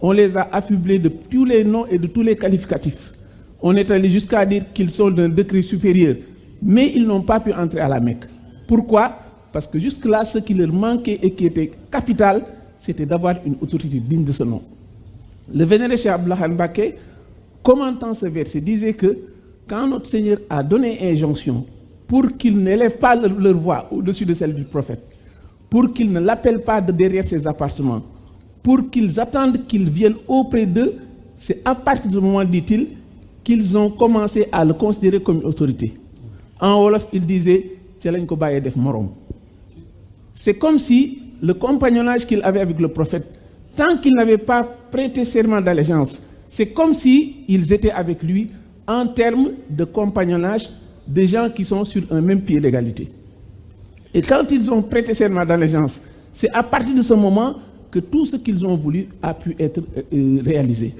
On les a affublés de tous les noms et de tous les qualificatifs. On est allé jusqu'à dire qu'ils sont d'un degré supérieur. Mais ils n'ont pas pu entrer à la Mecque. Pourquoi? Parce que jusque-là, ce qui leur manquait et qui était capital, c'était d'avoir une autorité digne de ce nom. Le vénéré Cheikh Abdoulaye Mbacké, commentant ce verset, disait que quand notre Seigneur a donné injonction pour qu'ils n'élèvent pas leur voix au-dessus de celle du prophète, pour qu'ils ne l'appellent pas de derrière ses appartements, pour qu'ils attendent qu'il vienne auprès d'eux, c'est à partir de ce moment, dit-il, qu'ils ont commencé à le considérer comme une autorité. En wolof, il disait c'est comme si le compagnonnage qu'il avait avec le prophète, tant qu'il n'avait pas prêté serment d'allégeance, c'est comme si ils étaient avec lui en termes de compagnonnage de gens qui sont sur un même pied d'égalité. Et quand ils ont prêté serment d'allégeance, c'est à partir de ce moment que tout ce qu'ils ont voulu a pu être réalisé.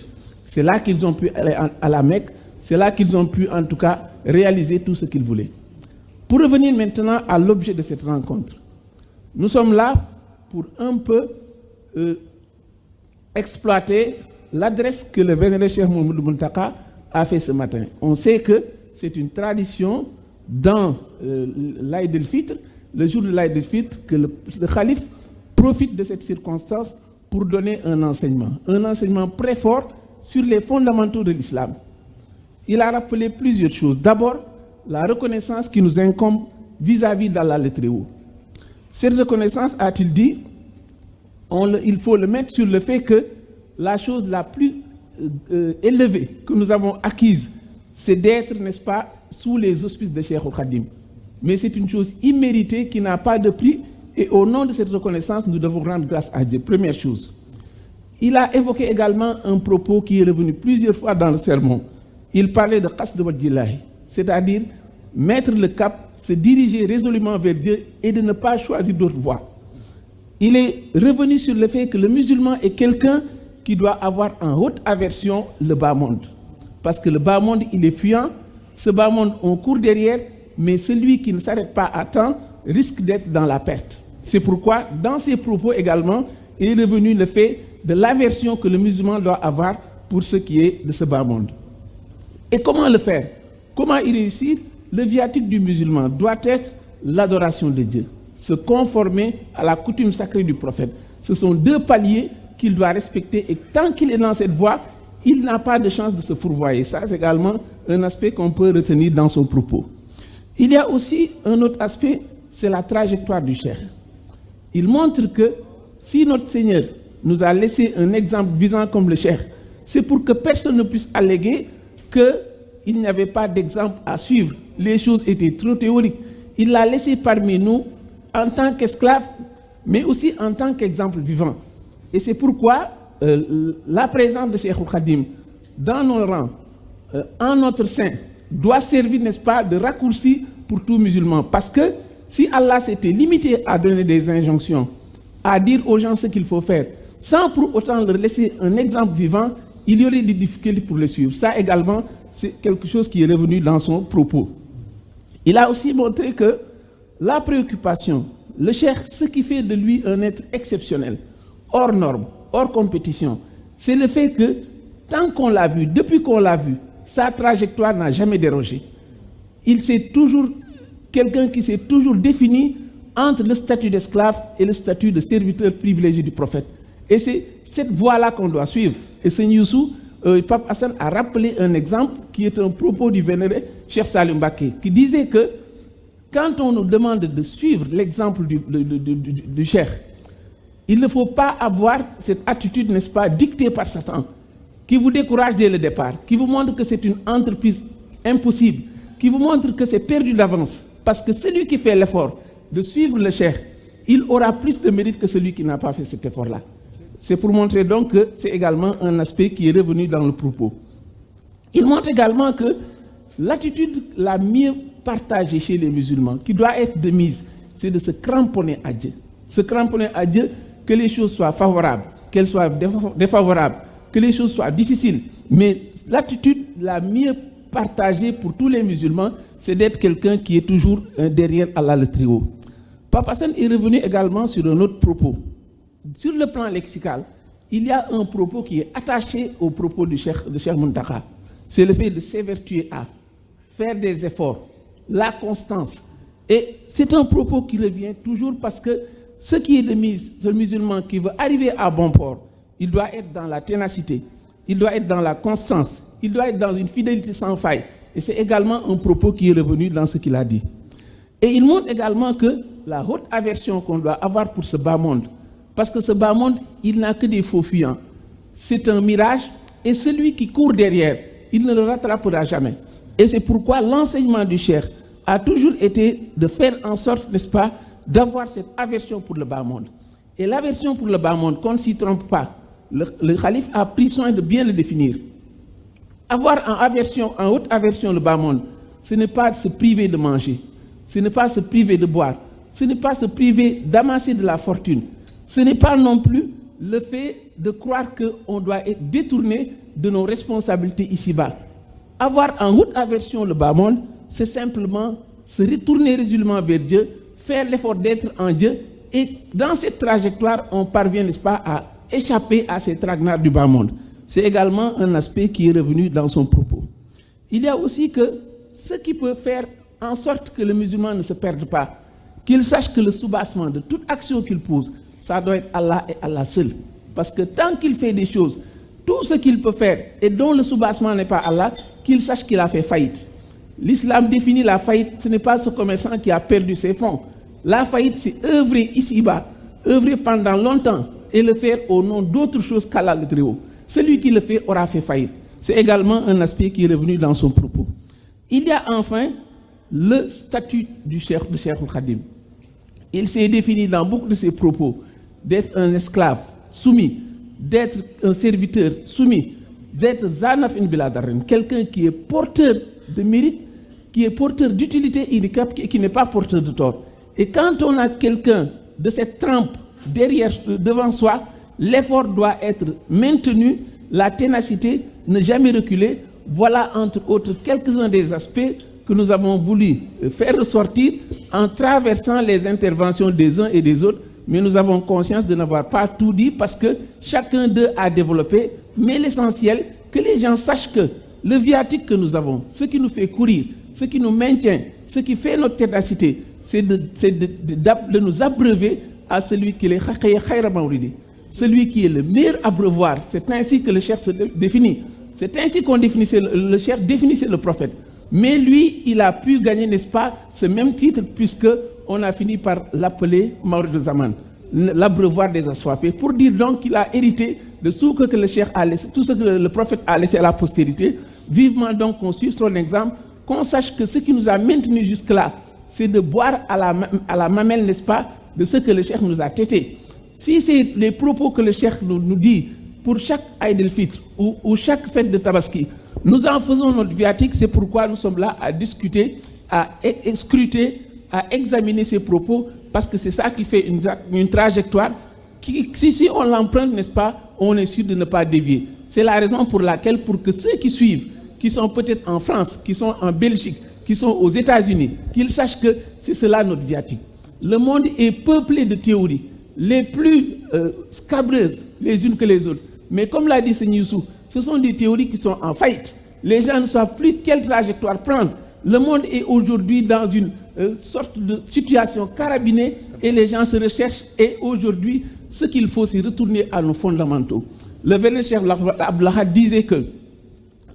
C'est là qu'ils ont pu aller à la Mecque, c'est là qu'ils ont pu en tout cas réaliser tout ce qu'ils voulaient. Pour revenir maintenant à l'objet de cette rencontre, nous sommes là pour un peu exploiter l'adresse que le vénéré Cheikh Mouhamadou Mountakha a fait ce matin. On sait que c'est une tradition dans l'Aïd el-Fitr, le jour de l'Aïd el-Fitr, que le khalife profite de cette circonstance pour donner un enseignement très fort sur les fondamentaux de l'islam. Il a rappelé plusieurs choses. D'abord, la reconnaissance qui nous incombe vis-à-vis d'Allah le Très-Haut. Cette reconnaissance, a-t-il dit, il faut le mettre sur le fait que la chose la plus élevée que nous avons acquise, c'est d'être, n'est-ce pas, sous les auspices de Cheikh Khadim. Mais c'est une chose imméritée qui n'a pas de prix, et au nom de cette reconnaissance, nous devons rendre grâce à Dieu. Première chose. Il a évoqué également un propos qui est revenu plusieurs fois dans le sermon. Il parlait de Qasd Wadjillahi, c'est-à-dire mettre le cap, se diriger résolument vers Dieu et de ne pas choisir d'autres voies. Il est revenu sur le fait que le musulman est quelqu'un qui doit avoir en haute aversion le bas monde. Parce que le bas monde, il est fuyant, ce bas monde, on court derrière, mais celui qui ne s'arrête pas à temps risque d'être dans la perte. C'est pourquoi, dans ses propos également, il est revenu le fait de l'aversion que le musulman doit avoir pour ce qui est de ce bas monde. Et comment le faire? Comment y réussir? Le viatique du musulman doit être l'adoration de Dieu, se conformer à la coutume sacrée du prophète. Ce sont deux paliers qu'il doit respecter, et tant qu'il est dans cette voie, il n'a pas de chance de se fourvoyer. Ça, c'est également un aspect qu'on peut retenir dans son propos. Il y a aussi un autre aspect, c'est la trajectoire du cheikh. Il montre que si notre Seigneur nous a laissé un exemple visant comme le cheikh, c'est pour que personne ne puisse alléguer qu'il n'y avait pas d'exemple à suivre. Les choses étaient trop théoriques. Il l'a laissé parmi nous en tant qu'esclave, mais aussi en tant qu'exemple vivant. Et c'est pourquoi la présence de Cheikh Khadim dans nos rangs, en notre sein, doit servir, n'est-ce pas, de raccourci pour tout musulman. Parce que si Allah s'était limité à donner des injonctions, à dire aux gens ce qu'il faut faire, sans pour autant leur laisser un exemple vivant, il y aurait des difficultés pour le suivre. Ça également, c'est quelque chose qui est revenu dans son propos. Il a aussi montré que la préoccupation, le cheikh, ce qui fait de lui un être exceptionnel, hors norme, hors compétition, c'est le fait que tant qu'on l'a vu, depuis qu'on l'a vu, sa trajectoire n'a jamais dérogé. Il s'est toujours, quelqu'un qui s'est toujours défini entre le statut d'esclave et le statut de serviteur privilégié du prophète. Et c'est cette voie-là qu'on doit suivre. Et Seigneur Youssou, Pape Hassan a rappelé un exemple qui est un propos du vénéré Cheikh Salim Mbacké, qui disait que quand on nous demande de suivre l'exemple du cheikh, il ne faut pas avoir cette attitude, n'est-ce pas, dictée par Satan, qui vous décourage dès le départ, qui vous montre que c'est une entreprise impossible, qui vous montre que c'est perdu d'avance. Parce que celui qui fait l'effort de suivre le cheikh, il aura plus de mérite que celui qui n'a pas fait cet effort-là. C'est pour montrer donc que c'est également un aspect qui est revenu dans le propos. Il montre également que l'attitude la mieux partagée chez les musulmans, qui doit être de mise, c'est de se cramponner à Dieu. Se cramponner à Dieu, que les choses soient favorables, qu'elles soient défavorables, que les choses soient difficiles. Mais l'attitude la mieux partagée pour tous les musulmans, c'est d'être quelqu'un qui est toujours derrière Allah le Très-Haut. Papa Hassan est revenu également sur un autre propos. Sur le plan lexical, il y a un propos qui est attaché au propos de Cheikh Muntaka. C'est le fait de s'évertuer à faire des efforts, la constance. Et c'est un propos qui revient toujours parce que ce qui est de mise, le musulman qui veut arriver à bon port, il doit être dans la ténacité, il doit être dans la constance, il doit être dans une fidélité sans faille. Et c'est également un propos qui est revenu dans ce qu'il a dit. Et il montre également que la haute aversion qu'on doit avoir pour ce bas monde, parce que ce bas monde, il n'a que des faux fuyants. C'est un mirage, et celui qui court derrière, il ne le rattrapera jamais. Et c'est pourquoi l'enseignement du cheikh a toujours été de faire en sorte, n'est-ce pas, d'avoir cette aversion pour le bas monde. Et l'aversion pour le bas monde, qu'on ne s'y trompe pas, le calife a pris soin de bien le définir. Avoir en haute aversion le bas monde, ce n'est pas se priver de manger, ce n'est pas se priver de boire, ce n'est pas se priver d'amasser de la fortune, ce n'est pas non plus le fait de croire qu'on doit être détourné de nos responsabilités ici-bas. Avoir en haute aversion le bas monde, c'est simplement se retourner résolument vers Dieu, faire l'effort d'être en Dieu, et dans cette trajectoire, on parvient, n'est-ce pas, à échapper à ces traquenards du bas monde. C'est également un aspect qui est revenu dans son propos. Il y a aussi que ce qui peut faire en sorte que le musulman ne se perde pas, qu'il sache que le soubassement de toute action qu'il pose, ça doit être Allah et Allah seul. Parce que tant qu'il fait des choses, tout ce qu'il peut faire et dont le soubassement n'est pas Allah, qu'il sache qu'il a fait faillite. L'islam définit la faillite, ce n'est pas ce commerçant qui a perdu ses fonds. La faillite, c'est œuvrer ici-bas, œuvrer pendant longtemps, et le faire au nom d'autre chose qu'Allah le Très-Haut. Celui qui le fait aura fait faillite. C'est également un aspect qui est revenu dans son propos. Il y a enfin le statut du Cheikh Khadim. Il s'est défini dans beaucoup de ses propos d'être un esclave soumis, d'être un serviteur soumis, d'être Zanaf in Biladarin, quelqu'un qui est porteur de mérite, qui est porteur d'utilité et qui n'est pas porteur de tort. Et quand on a quelqu'un de cette trempe devant soi, l'effort doit être maintenu, la ténacité, ne jamais reculer. Voilà entre autres quelques-uns des aspects que nous avons voulu faire ressortir en traversant les interventions des uns et des autres, mais nous avons conscience de n'avoir pas tout dit parce que chacun d'eux a développé, mais l'essentiel, que les gens sachent que le viatique que nous avons, ce qui nous fait courir, ce qui nous maintient, ce qui fait notre ténacité, c'est de nous abreuver à celui qui est Khayra Mauridi, celui qui est le meilleur abreuvoir. C'est ainsi que le Cheikh se définit. C'est ainsi qu'on définissait, le Cheikh définissait le prophète. Mais lui, il a pu gagner, n'est-ce pas, ce même titre, puisqu'on a fini par l'appeler Maurid Zaman, l'abreuvoir des assoiffés, pour dire donc qu'il a hérité de tout ce que le Cheikh a laissé, tout ce que le prophète a laissé à la postérité. Vivement donc qu'on suive son exemple, qu'on sache que ce qui nous a maintenus jusque-là, c'est de boire à la mamelle, n'est-ce pas, de ce que le Cheikh nous a tété. Si c'est les propos que le Cheikh nous dit pour chaque Aïd el-Fitr ou chaque fête de Tabaski, nous en faisons notre viatique, c'est pourquoi nous sommes là à discuter, à scruter, à examiner ces propos, parce que c'est ça qui fait une trajectoire qui, si on l'emprunte, n'est-ce pas, on est sûr de ne pas dévier. C'est la raison pour laquelle, pour que ceux qui suivent, qui sont peut-être en France, qui sont en Belgique, qui sont aux États-Unis, qu'ils sachent que c'est cela notre viatique. Le monde est peuplé de théories, les plus scabreuses les unes que les autres. Mais comme l'a dit Seigneur Youssou, ce sont des théories qui sont en faillite. Les gens ne savent plus quelle trajectoire prendre. Le monde est aujourd'hui dans une sorte de situation carabinée et les gens se recherchent. Et aujourd'hui, ce qu'il faut, c'est retourner à nos fondamentaux. Le vénérable Cheikh Abdullah disait que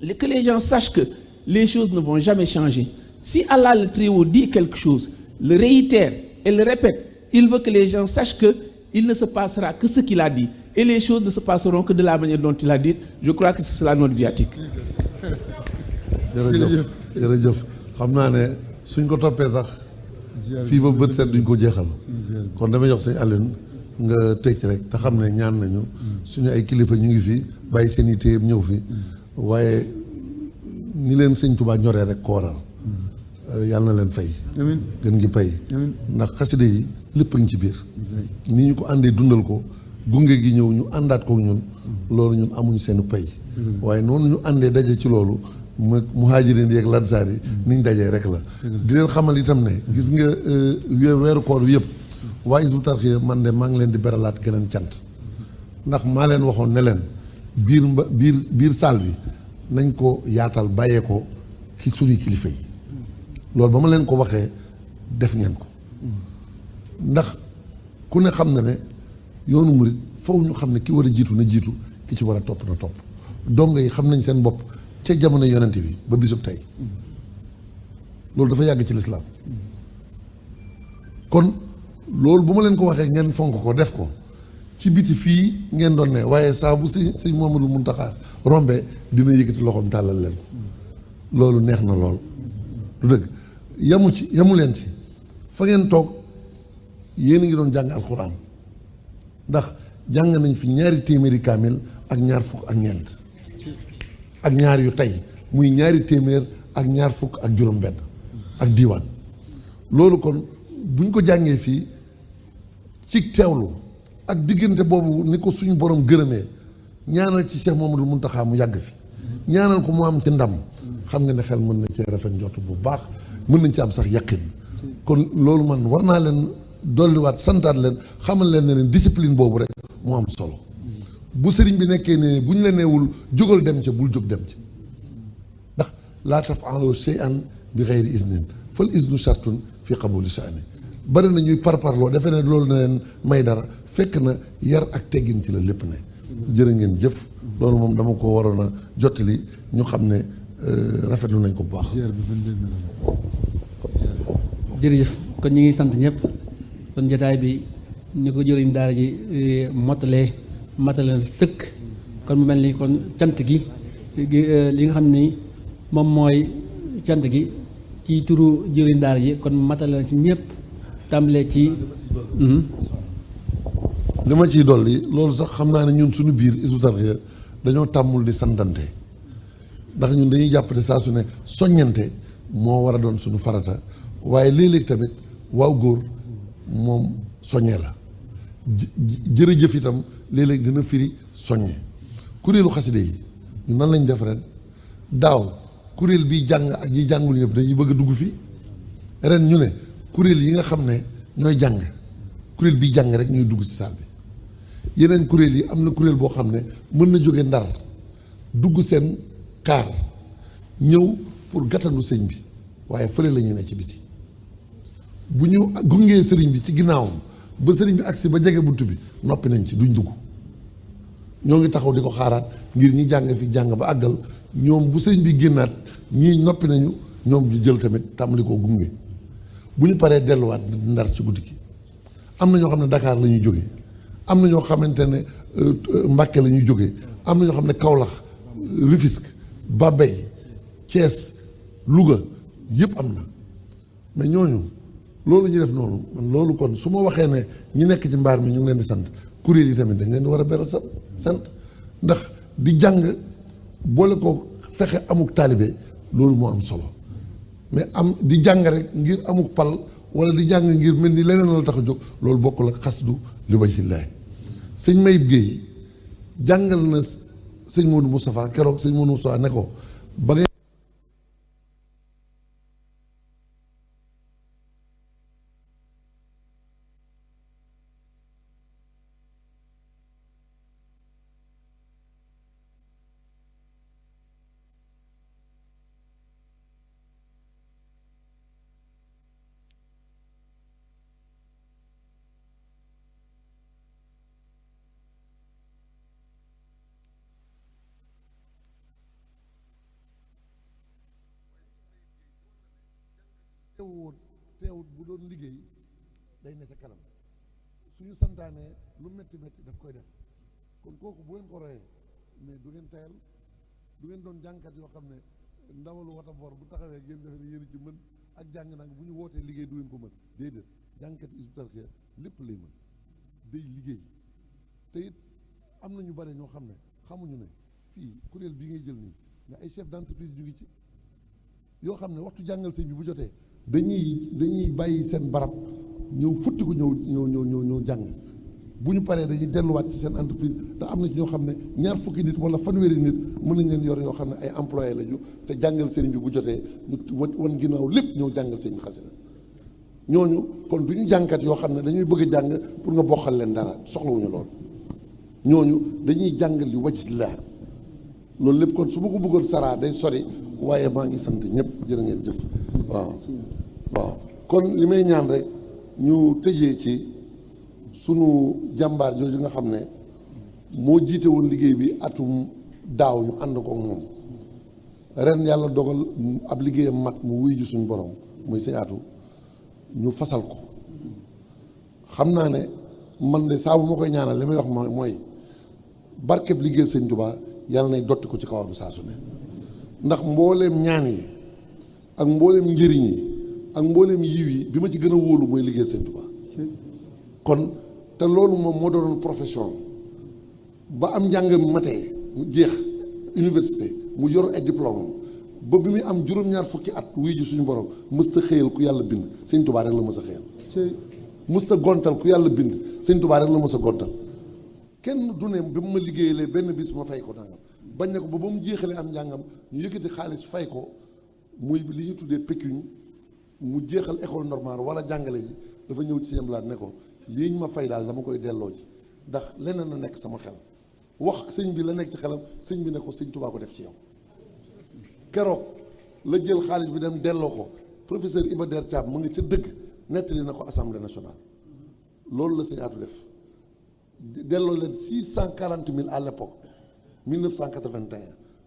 les gens sachent que les choses ne vont jamais changer. Si Allah le Très-Haut dit quelque chose, le réitère et le répète, il veut que les gens sachent qu'il ne se passera que ce qu'il a dit. Et les choses ne se passeront que de la manière dont il a dit. Je crois que c'est cela notre viatique. jërëjëf xam naa ne suñ ko toppee sax fii ba bët seet duñ ko jeexal kon damay jox sëñ Alioune nga teg ci rek te xam ne ñaan nañu suñu ay kilifa ñu ngi fi bàyyi seen i téye ñëw fi waaye ni leen sëñ Tuubaa ñoree rek ko waral yàlla na leen fay gën ngi pay ndax xaside yi lépp a ngi ci biir ni ñu ko àndee dundal ko gunge gi ñëw ñu àndaat ko ñun loolu ñun amuñu seen pay waaye noonu ñu àndee daje ci loolu muhajirin yi ak lansaar yi niñ dajee rek la di leen xamal itam ne gis nga weeru koor wi yëpp waa Hizbut Tarqiyyah man de maa ngi leen di beralaat geneen cant ndax maa leen waxoon ne leen biir saal bi nañ ko yaatal bàyyee ko ci suñuy kilifa yi loolu ba ma leen ko waxee def ngeen ko ndax ku ne xam na ne yoonu murit foofu ñu xam ne ki war a jiitu na jiitu ki ci war a topp na topp dongo yi xam nañ seen bopp ca jamono yonent bi ba bisub tey loolu dafa yàgg ci lislaam kon loolu bu ma leen ko waxee ngeen fonk ko def ko ci biti fii ngeen doon ne waaye saa bu sëñ Mouhamadou Mountakha rombe dina yëkkati loxoom tàllal leen ko loolu neex na lool du dëgg yamu leen ci fa ngeen toog yéen a ngi doon jàng alxuraan ndax jàng nañ fi 2 téeméeri kaamil ak 2 fukk ak ñeent ak ñaar yu tey muy 2 téeméer ak 2 fukk ak juróom-benn ak diiwaan loolu kon buñ ko jàngee fii ci teewlu ak diggante boobu ni ko suñu borom gërëmee ñaanal ci Cheikh Mouhamadou Mountakha mu yàgg fi ñaanal ko mu am ci ndam xam nga ne xel mën na cee rafet njort bu baax mën nañ ci am sax yaqin kon loolu man war naa leen dolliwaat santaat leen xamal leen ne leen discipline boobu rek moo am solo bu sëriñ bi nekkee ne bu ñu la neewul jógal dem ca bul jóg dem ca ndax laa taf'alu shay'an bi ghayri iznin fal iznu shartun fi qabuli sha'ni bari na ñuy parparloo defe ne loolu na leen may dara fekk na yar ak teggin ci la lépp ne jërë ngeen jëf loolu moom dama ko waroon a jottali ñu xam ne rafetlu nañ ko bu baax jërëjëf kon ñu ngi sant ñëpp kon jotaay bi ni ko jëriñ daara ji matale sëkk kon mu mel ni kon cant gi li nga xam ni moom mooy cant gi ci turu jëriñ daara ji kon matale na ci ñëpp tàmbalee ci li ma ciy dolli loolu sax xam naa ne ñun suñu biir Hizbut Tarqiyyah dañoo tàmmul di santante ndax ñun dañuy jàpp ne saa su ne soññante moo war a doon suñu farata waaye léeg-léeg tamit waaw góor moom soññee la jërëjëf itam léeg-léeg dina firi soññe kuréelu xaside yi ñu nan lañ def ren daaw kuréel bi jàng ak ñi jàngul ñëpp dañuy bëgg a dugg fii ren ñu ne kuréel yi nga xam ne ñooy jàng kuréel bi jàng rek ñooy dugg ci salle bi yeneen kuréel yi am na kuréel boo xam ne mën na jóge Ndar dugg seen kaar ñëw pour gàttandu sëñ bi waaye fële la ñuy ne ci biti bu ñu gungee sëriñ bi ci ginnaawam ba sëriñ bi agsi ba jege bunt bi noppi nañ ci duñ dugg ñoo ngi taxaw di ko xaaraat ngir ñi jàng fi jàng ba àggal ñoom bu sëriñ bi génnaat ñii noppi nañu ñoom ñu jël tamit tàmbali koo gunge bu ñu paree delluwaat Ndar ci guddi gi am na ñoo xam ne Dakar la ñuy jógee am na ñoo xamante ne Mbàkke la ñuy jógee am na ñoo xam ne Kaolack Rufisque Bambey Thiès Louga yëpp am na mais ñooñu loolu ñu def noonu man loolu kon su ma waxee ne ñi nekk ci mbaar mi ñu ngi leen di sant kuréel yi tamit dañ leen di war a beral sant ndax di jàng boole ko fexe amuk taalibe loolu moo am solo mais am di jàng rek ngir amuk pal wala di jàng ngir mel ni leneen la tax a jóg loolu bokkul ak xasdu li wajhillaahi sëñ Mayib Guèye jàngal na sëñ Modou Moustapha keroog sëñ Modou Moustapha ne ko ba ngay teewut bu doon liggéey day ne ca kanam suñu santaanee lu métti métti daf koy def kon kooku bu ngeen ko royee mais du ngeen tayal du ngeen doon jàngkat yoo xam ne ndawalu wata bor bu taxawee ngeen defe ne yéen ci mën ak jàng nag bu ñu wootee liggéey du ngeen ko mën déedéet jàngkat Hizbut Tarqiyyah lépp lay mën day liggéey te it am na ñu bare ñoo xam ne xamuñu ne fii kuréel bi ngay jël nii mais ay chef d'entreprise ñu ngi ci yoo xam ne waxtu jàngal sëñ bi bu jotee dañuy bàyyi seen barab ñëw futti ko ñëw jàng bu ñu paree dañuy delluwaat ci seen entreprise te am na ci ñoo xam ne ñaar fukki nit wala fanweeri nit mën nañ leen yor yoo xam ne ay employé lañu te jàngal sëriñ bi bu jotee ñu wan ginnaaw lépp ñëw jàngal sëriñ bi xasida ñooñu kon du ñu jàngkat yoo xam ne dañuy bëgg a jàng pour nga bokkal leen dara soxlawuñu loolu ñooñu dañuy jàngal li wajhillah loolu lépp kon su ma ko bëggoon saraa day sori waaye maa ngi sant ñëpp jërë ngeen jëf waaw kon li may ñaan rek ñu tëjee ci sunu jàmbaar jooju nga xam ne moo jiite woon liggéey bi atum daaw ñu ànd ko moom ren yàlla dogal ab liggéeyam mat mu wuy ji suñu borom muy Sëñ ñu fasal ko xam naa ne man de saa bu ma koy ñaanal li may wax mooy barkeb liggéey Sëñ Tuubaa yàlla nay dotti ko ci kawam saa su ne ndax mbooleem ñaan yi ak mbooleem njëriñ yi ak mbooleem yiw yi bi ma ci gën a wóolu mooy liggéey Sëñ Tuubaa kon te loolu moom moo doonoon profession ba am njàngam matee mu jeex université mu yor ay diplôme ba bi muy am juróom-ñaar fukki at wuy ji suñu borom mësta xëyal ku yàlla bind Sëñ Tuubaa rek la mës a xëyal mësta gontal ku yàlla bind Sëñ Tuubaa rek la mës a gontal kenn du ne ba mu ma liggéeyalee benn bis ma fay ko nangam bañ na ko ba mu jeexalee am njàngam ñu yëkkati xaalis fay ko muy li ñu tuddee pécune mu jeexal école normale wala jàngale ji dafa ñëw ci seen blaat ne ko lii ñu ma fay daal dama koy delloo ji ndax leneen na nekk sama xel wax sëñ bi la nekk ci xelam sëñ bi ne ko Sëñ Tuubaa ko def ci yow keroog la jël xaalis bi dem delloo ko professeur Iba Der Thiam mu ngi ca dëgg nettali na ko assemblée nationale loolu la Sëñ Atou def delloo leen 640 000 à l'époque 1981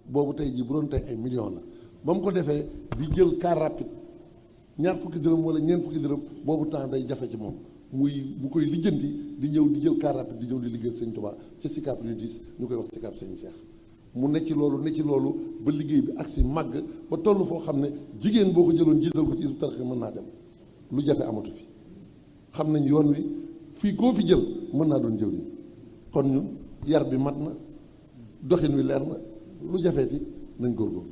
boobu tey jii bu doon tey ay millions la ba mu ko defee di jël car rapide ñaar fukki dërëm wala ñeent fukki dërëm boobu temps day jafe ci moom mu koy lijjanti di ñëw di jël car rapide di ñëw di liggéeyal sëñ Touba ca Sicap Rue 10 ñu koy wax Sicap sëñ Cheikh mu ne ci loolu ba liggéey bi ak si màgg ba toll foo xam ne jigéen boo ko jëloon jiital ko ci Hizbut Tarqiyyah mën naa dem lu jafe amatu fi xam nañ yoon wi fii koo fi jël mën naa doon jëwriñ kon ñun yar bi mat na doxin wi leer na lu jafeeti nañ góorgóorlu.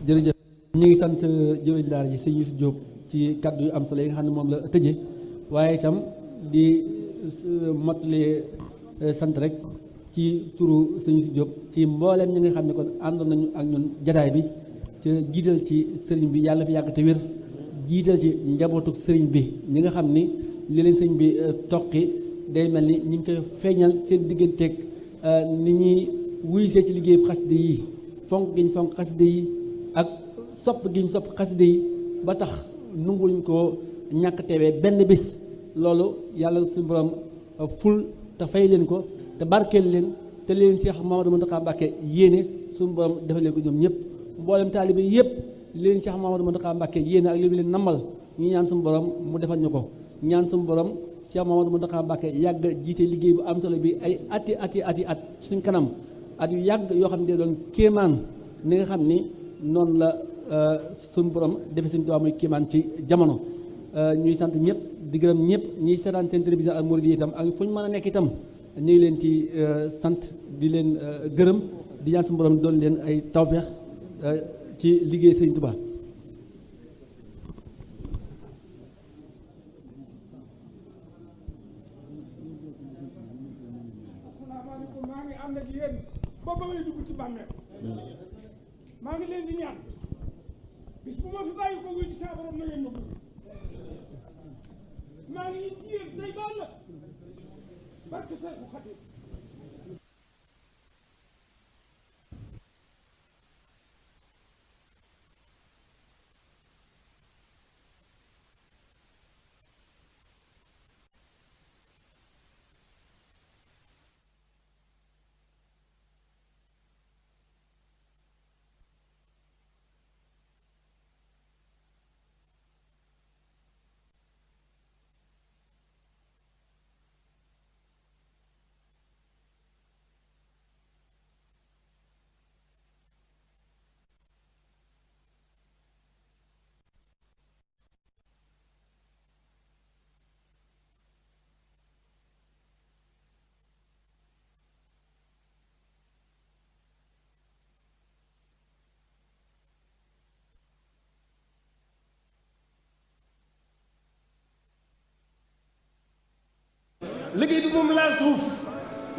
jërëjëf ñu ngi sant jëwriñ daara ji sëñ Youssou Diop ci kaddu yu am solo yi nga xam ne moom la tëjee waaye itam di mottali sant rek ci turu sëñ Youssou Diop ci mbooleem ñi nga xam ne kon àndoon nañu ak ñun jataay bi te jiital ci sëriñ bi yàlla fi yàgg te wér jiital ci njabootu sëriñ bi ñi nga xam ni li leen sëriñ bi toqi day mel ni ñi ngi koy feeñal seen digganteeg ni ñuy wuysee ci liggéeyu xaside yi fonk giñ fonk xaside yi ak sopp giñ sopp xaside yi ba tax nunguñ ko ñàkk teewee benn bis loolu yàlla suñu borom ful te fay leen ko te barkeel leen te leen Cheikh Mamadou Mountakha Mbacké yéene suñu borom defal leen ko ñoom ñëpp mboolem taalibe yëpp leen Cheikh Mamadou Mountakha Mbacké yéene ak li leen nammal ñu ñaan suñu borom mu defal ñu ko ñaan suñu borom Cheikh Mamadou Mountakha Mbacké yàgg jiite liggéey bu am solo bi ay ati at suñ kanam at yu yàgg yoo xam ne day doon kéemaan ni nga xam ni noonu la suñu borom defe suñu doom muy kéemaan ci jamono ñuy sant ñëpp di gërëm ñëpp ñuy seetaan seen télévision ak murid yi itam ak fu ñu mën a nekk itam ñu ngi leen ci sant di leen gërëm di ñaan suñu borom doon leen ay tawfeex ci liggéey Sëriñ Tuubaa. asalaamaaleykum maa ngi ànd ak yéen ba may dugg ci bàmmeel maa ngi leen di ñaan bis bu ma fi bàyyi ko wuy ci saa borom na ngeen ma bëgg maa ngi ci yéen tey baal la barke Seexu Xaadim liggéey bi moom laal suuf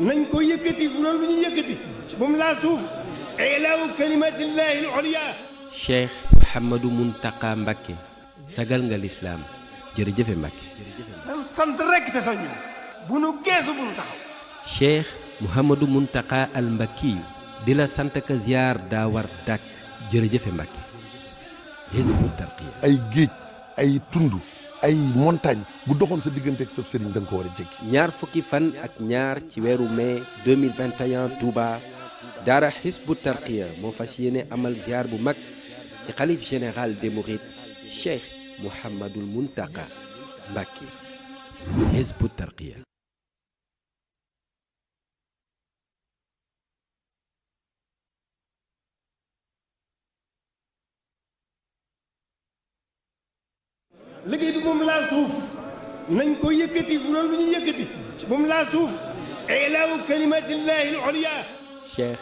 nañ ko yëkkati bu doon lu ñu yëkkati moom laal suuf ilaahu kalimatillahi al-ulya. Cheikh Mouhamadou Mountakha Mbacké sagal nga lislaam jërëjëfe Mbacké. nan sant rek te soññu bu nu geesu bu nu taxaw. Cheikh Mouhamadou Mountakha al Mbacké di la sant ka ziar daa war dàkk jërëjëfe Mbacké. Hizbut Tarqiyyah ay géej ay tund ay montagne bu doxoon sa diggante ak sa sëriñ da nga ko war a jéggi. ñaar fukki fan ak ñaar ci weeru mai 2021 Touba daara Hizbut Tarqiyyah moo fas yéene amal ziar bu mag ci xalif général des mourides Cheikh Mouhamadoul Mountakha Mbacké. Hizbut Tarqiyyah. liggéey bi moom laal suuf nañ ko yëkkati bu doon lu ñu yëkkati moom laal suuf ilaahu kalimatillahi al-ulya. Cheikh